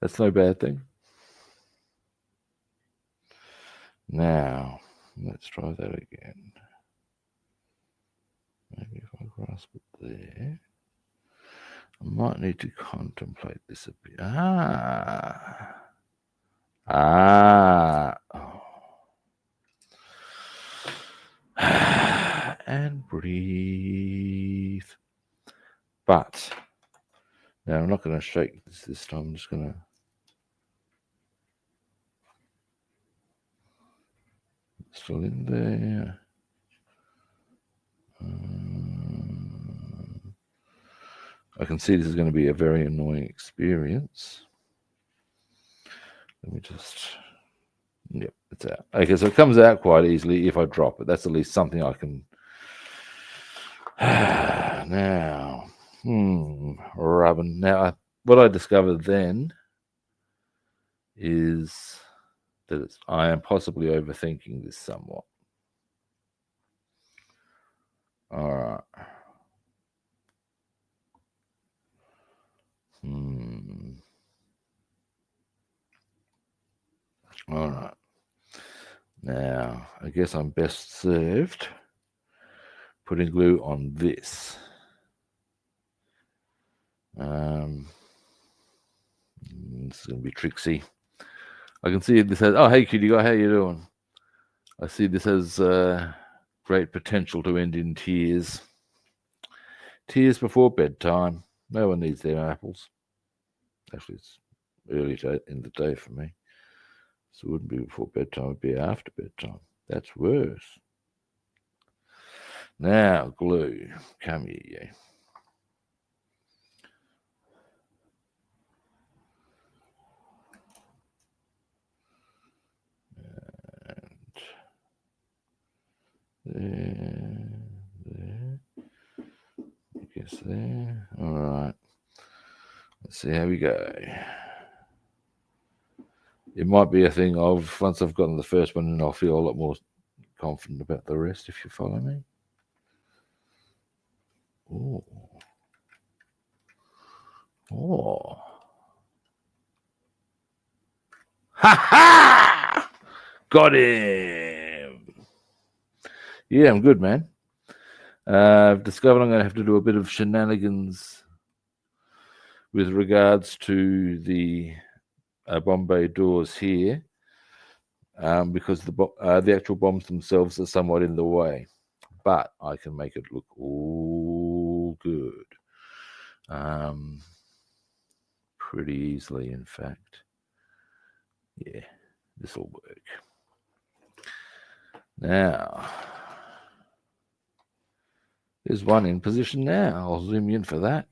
That's no bad thing. Now, let's try that again. Maybe if I grasp it there. I might need to contemplate this a bit. And breathe. But now I'm not going to shake this time. I'm just going to still in there. I can see this is going to be a very annoying experience. Let me just, yep, it's out. Okay, so it comes out quite easily if I drop it. That's at least something I can. Now, rubbing. Now, what I discovered then is that I am possibly overthinking this somewhat. All right. All right. Now, I guess I'm best served putting glue on this. This is going to be tricksy. I can see this has, oh, hey, cutie guy, how you doing? I see this has great potential to end in tears. Tears before bedtime. No one needs their apples. Actually, it's early in the day for me. So it wouldn't be before bedtime, it would be after bedtime. That's worse. Now, glue. Come here, you. There. I guess there. All right. Let's see how we go. It might be a thing of once I've gotten the first one, and I'll feel a lot more confident about the rest, if you follow me. Oh. Oh. Ha ha! Got him! Yeah, I'm good, man. I've discovered I'm going to have to do a bit of shenanigans with regards to the Bombay doors here, because the actual bombs themselves are somewhat in the way, but I can make it look all good, pretty easily, in fact. Yeah, this will work. Now, there's one in position now. I'll zoom in for that.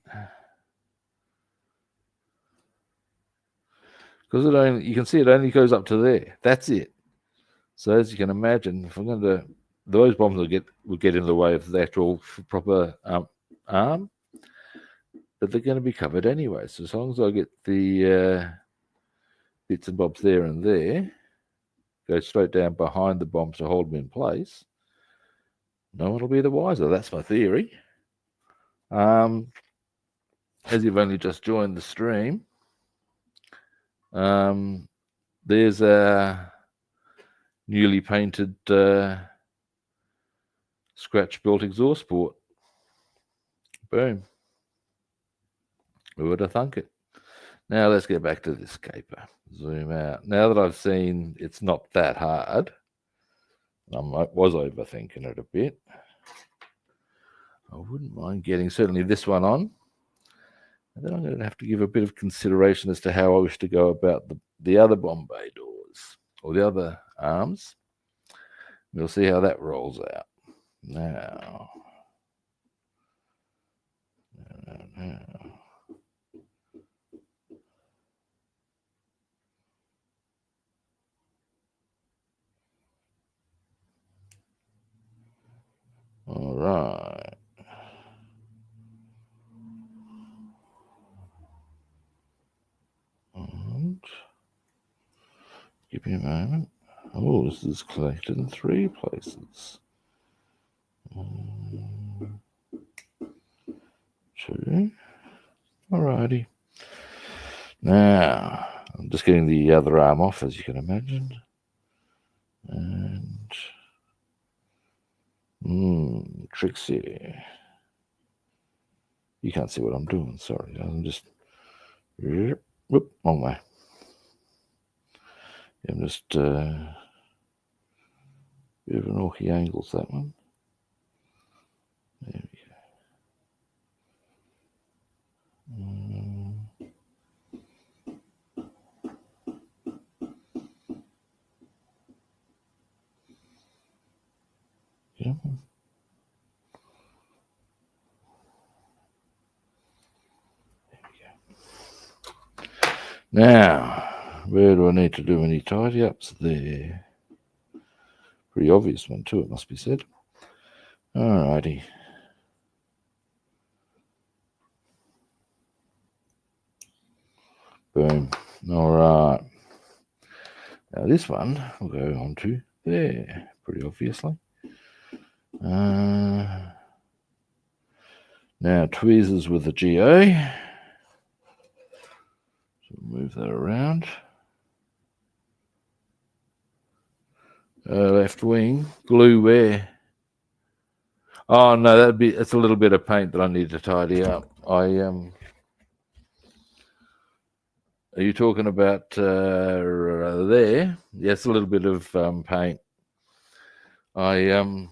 Because you can see it only goes up to there. That's it. So as you can imagine, if I'm going to, those bombs will get in the way of the actual proper arm, but they're going to be covered anyway. So as long as I get the bits and bobs there and there, go straight down behind the bombs to hold them in place, no one will be the wiser. That's my theory. As you've only just joined the stream, there's a newly painted scratch-built exhaust port. Boom. Who would have thunk it? Now let's get back to this caper. Zoom out. Now that I've seen it's not that hard, I was overthinking it a bit. I wouldn't mind getting certainly this one on. And then I'm going to have to give a bit of consideration as to how I wish to go about the other Bombay doors, or the other arms. We'll see how that rolls out. Now. All right. And give me a moment. Oh, this is collected in 3 places. 2. Alrighty. Now, I'm just getting the other arm off, as you can imagine. And tricksy. You can't see what I'm doing, sorry. I'm just whoop, wrong way. I'm just bit of an orky angles, that one. There we go. Yeah. Now, where do I need to do any tidy ups? There. Pretty obvious one too, it must be said. Alrighty. Boom. Alright. Now this one will go on to there, pretty obviously. Now tweezers with the GO. So move that around. Left wing, glue where? Oh no, it's a little bit of paint that I need to tidy up. Are you talking about there? Yes, a little bit of paint. I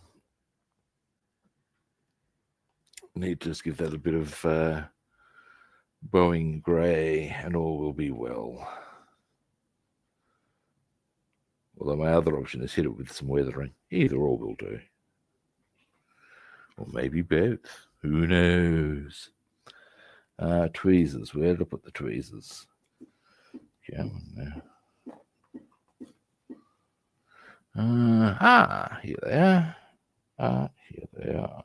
need to just give that a bit of bowing grey, and all will be well. Although my other option is hit it with some weathering. Either or will do. Or maybe both. Who knows? Tweezers. Where to put the tweezers? Come on now. Here they are. Here they are.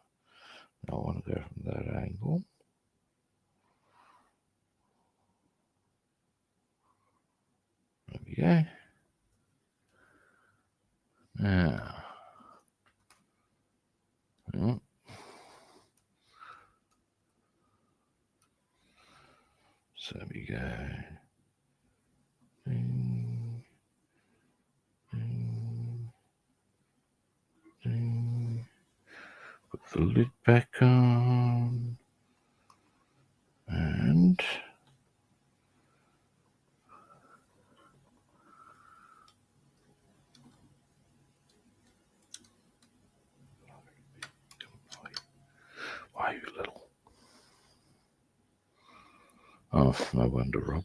I want to go from that angle. There we go. Now. So there we go. Ding, ding, ding. Put the lid back on. And why you little? Oh, no wonder, Rob.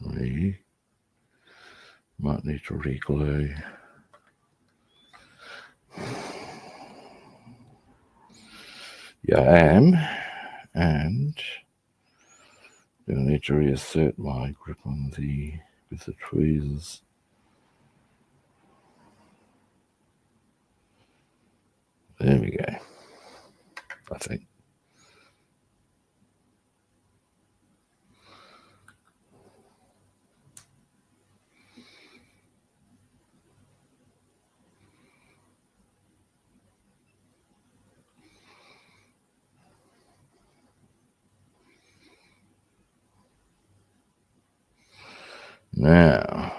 We might need to re-glue. Yeah, I am. And I need to reassert my grip on with the tweezers. There we go. I think. Now,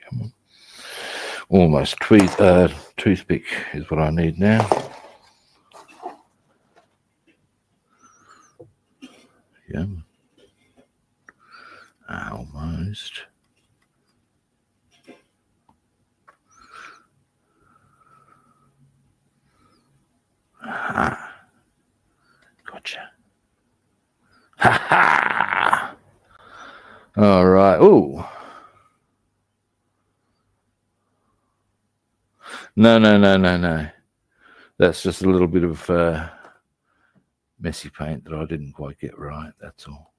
come on. Almost toothpick is what I need now. Yeah. Almost. Aha. Gotcha. Ha ha. All right. Oh. No. That's just a little bit of messy paint that I didn't quite get right. That's all.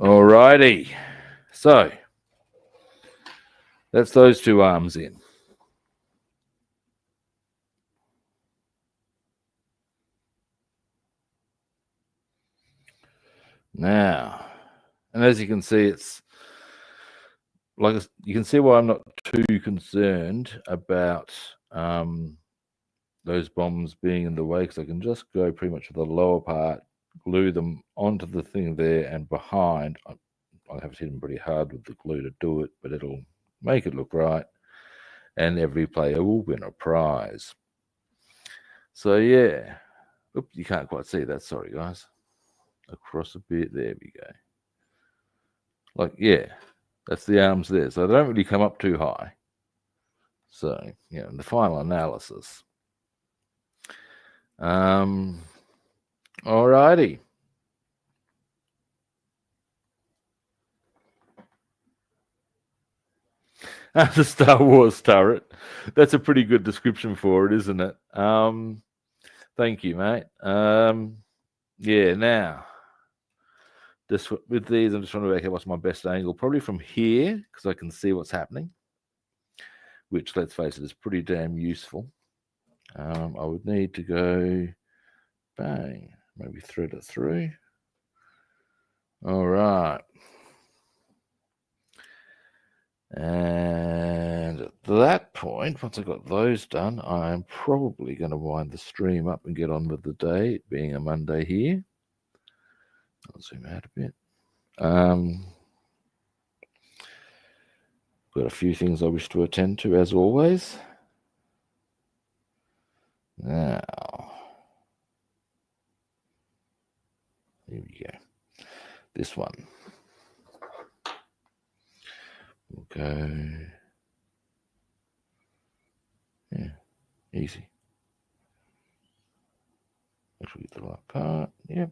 Alrighty. So that's those two arms in. Now, and as you can see, it's like you can see why I'm not too concerned about those bombs being in the way, because I can just go pretty much to the lower part, glue them onto the thing there, and behind, I'll have to hit them pretty hard with the glue to do it, but it'll make it look right, and every player will win a prize. So yeah, oops, you can't quite see that. Sorry, guys. Across a bit, there we go. Like, yeah, that's the arms there. So they don't really come up too high. So, you know, in the final analysis. Alrighty. The Star Wars turret. That's a pretty good description for it, isn't it? Thank you, mate. Yeah, now Just with these, I'm just trying to work out what's my best angle. Probably from here, because I can see what's happening, which, let's face it, is pretty damn useful. I would need to go bang, maybe thread it through. All right. And at that point, once I've got those done, I'm probably going to wind the stream up and get on with the day, it being a Monday here. I'll zoom out a bit. Got a few things I wish to attend to, as always. Now, here we go. This one. We'll go. Yeah, easy. Make sure we get the right part. Yep.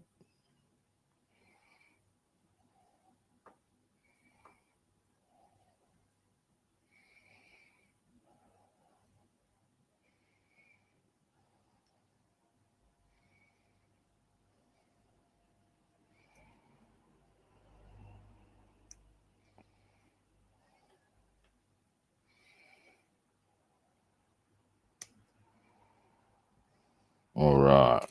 All right.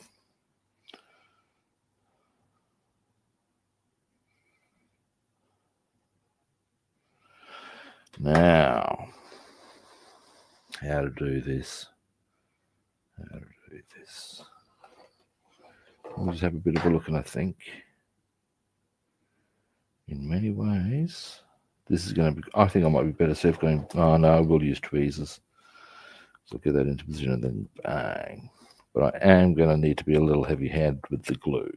Now, how to do this? How to do this? We'll just have a bit of a look, and I think, in many ways, this is going to be. I think I might be better served going. Oh no, we'll use tweezers. So get that into position and then bang. But I am going to need to be a little heavy-handed with the glue.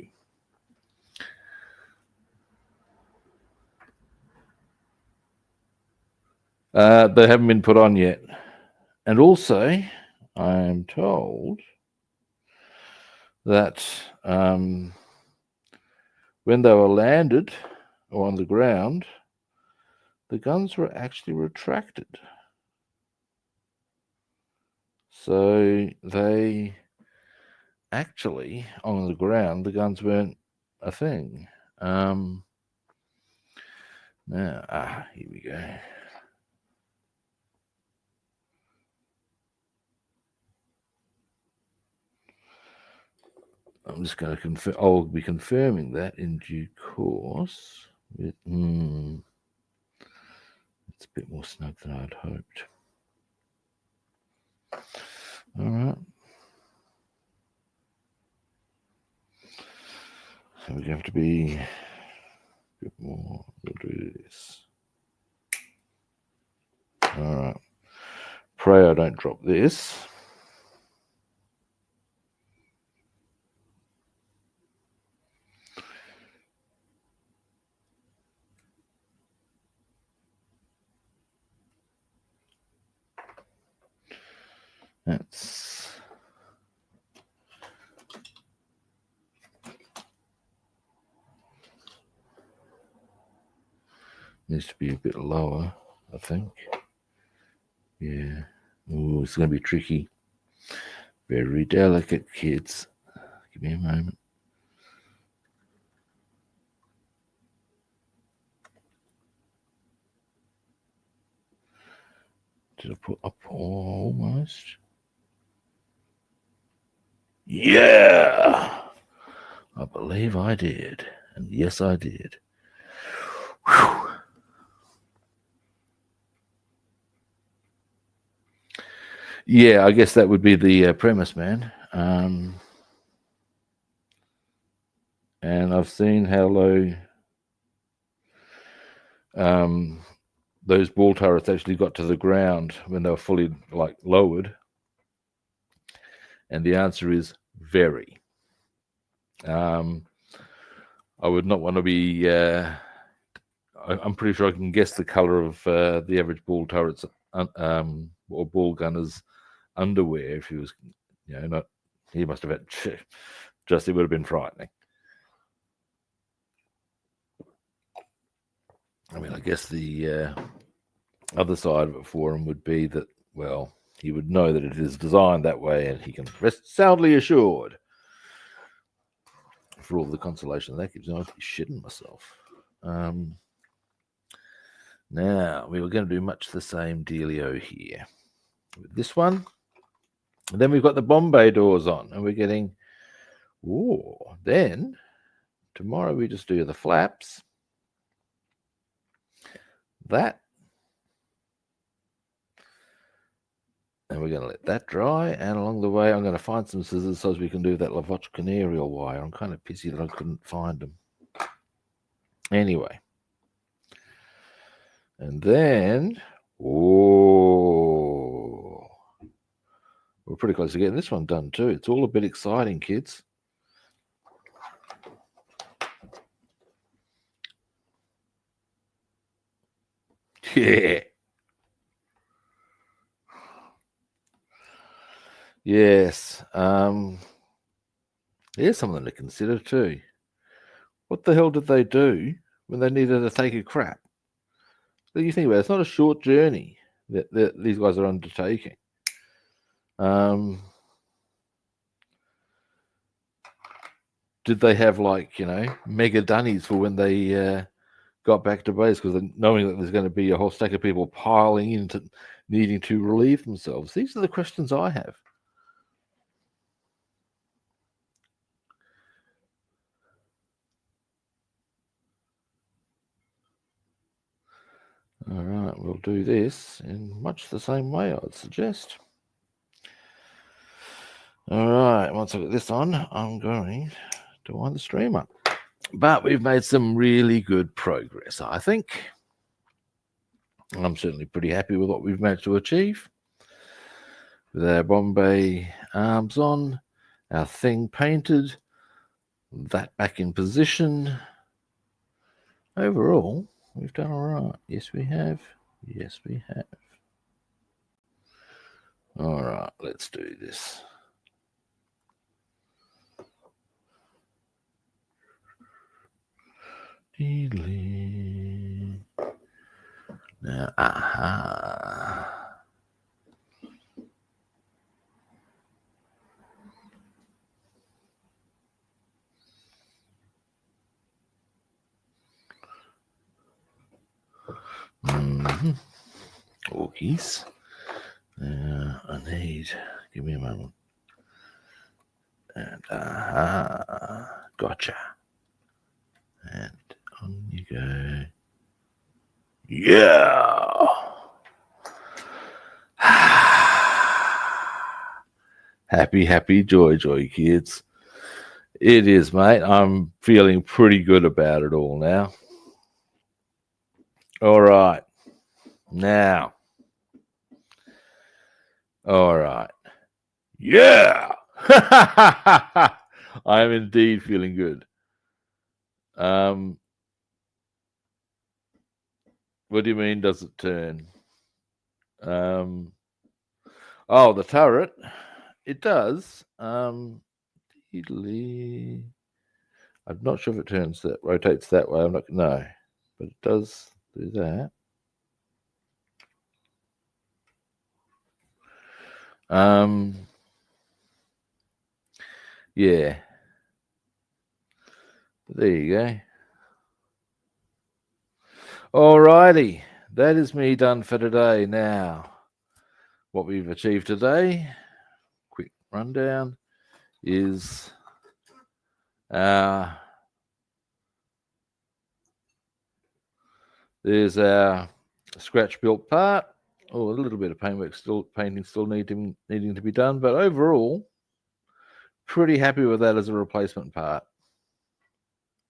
They haven't been put on yet. And also, I am told that when they were landed or on the ground, the guns were actually retracted. So they actually, on the ground, the guns weren't a thing. Now, here we go. I'm just going to confirm. I'll be confirming that in due course. It's a bit more snug than I'd hoped. All right. So we're going to have to be a bit more. We'll do this. All right. Pray I don't drop this. That's needs to be a bit lower, I think. Yeah. Oh, it's going to be tricky. Very delicate, kids. Give me a moment. Did I put up almost? Yeah! I believe I did. And yes, I did. Whew. Yeah, I guess that would be the premise, man. And I've seen how low those ball turrets actually got to the ground when they were fully lowered. And the answer is very. I would not want to be. I'm pretty sure I can guess the color of the average ball turret's or ball gunner's underwear if he was, not. He must have had. Just it would have been frightening. I mean, I guess the other side of it for him would be that, well, he would know that it is designed that way and he can rest soundly assured. for all the consolation that gives me. I'd be shitting myself. Now, we were going to do much the same dealio here with this one. And then we've got the Bombay doors on, and we're getting, then tomorrow we just do the flaps. That. And we're going to let that dry. And along the way, I'm going to find some scissors so as we can do that Lavochkin aerial wire. I'm kind of pissy that I couldn't find them. Anyway. And then, we're pretty close to getting this one done too. It's all a bit exciting, kids. Yeah. Yes. Here's something to consider too. What the hell did they do when they needed to take a crap? So you think about it, it's not a short journey that these guys are undertaking. Did they have mega dunnies for when they got back to base, because knowing that there's going to be a whole stack of people piling into needing to relieve themselves? These are the questions I have. All right, we'll do this in much the same way, I'd suggest. All right, once I get this on, I'm going to wind the stream up. But we've made some really good progress, I think. I'm certainly pretty happy with what we've managed to achieve. With our Bombay arms on, our thing painted, that back in position. Overall, we've done all right. Yes, we have. Yes, we have. All right, let's do this. Now, Orkies. I need, give me a moment. And gotcha. And on you go. Yeah. Happy, joy, kids. It is, mate. I'm feeling pretty good about it all now. All right. Now. All right. Yeah. I am indeed feeling good. What do you mean, does it turn? The turret. It does. I'm not sure if it rotates that way. No, but it does do that. Yeah. There you go. Alrighty, that is me done for today. Now, what we've achieved today, quick rundown, is there's our scratch built part. A little bit of painting still needing to be done, but overall, pretty happy with that as a replacement part.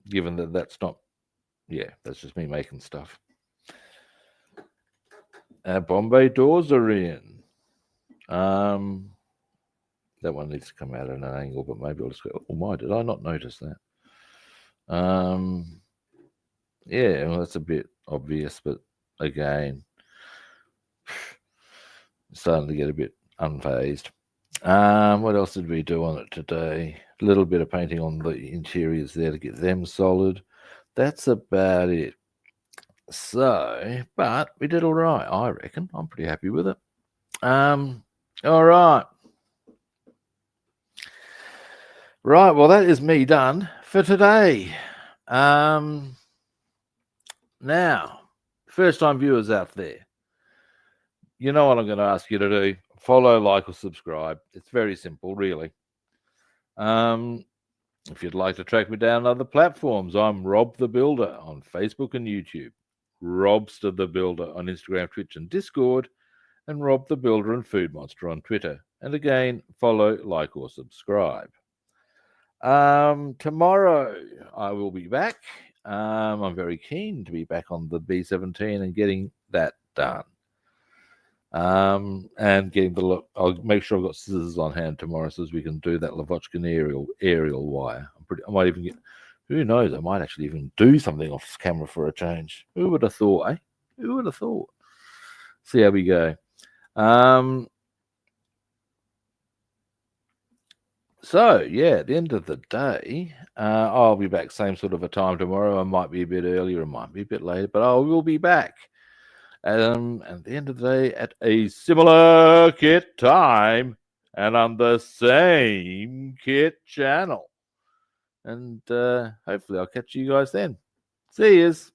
Given that that's just me making stuff. Our Bombay doors are in. That one needs to come out at an angle, but maybe I'll just go, did I not notice that? Yeah, well, that's a bit obvious, but again, starting to get a bit unfazed. What else did we do on it today? A little bit of painting on the interiors there to get them solid. That's about it. So, but we did all right, I reckon. I'm pretty happy with it. All right. Right, well, that is me done for today. Now, first time viewers out there, you know what I'm going to ask you to do. Follow, like, or subscribe. It's very simple, really. If you'd like to track me down on other platforms, I'm Rob the Builder on Facebook and YouTube, Robster the Builder on Instagram, Twitch, and Discord, and Rob the Builder and Food Monster on Twitter. And again, follow, like, or subscribe. Tomorrow I will be back. I'm very keen to be back on the B-17 and getting that done. And getting the I'll make sure I've got scissors on hand tomorrow so as we can do that Lavochkin aerial wire. I might even get, who knows, I might actually even do something off camera for a change. Who would have thought, eh? Who would have thought? See how we go. So yeah, at the end of the day, I'll be back same sort of a time tomorrow. I might be a bit earlier, I might be a bit later, but I will be back. At the end of the day, at a similar kit time and on the same kit channel. And hopefully I'll catch you guys then. See yous.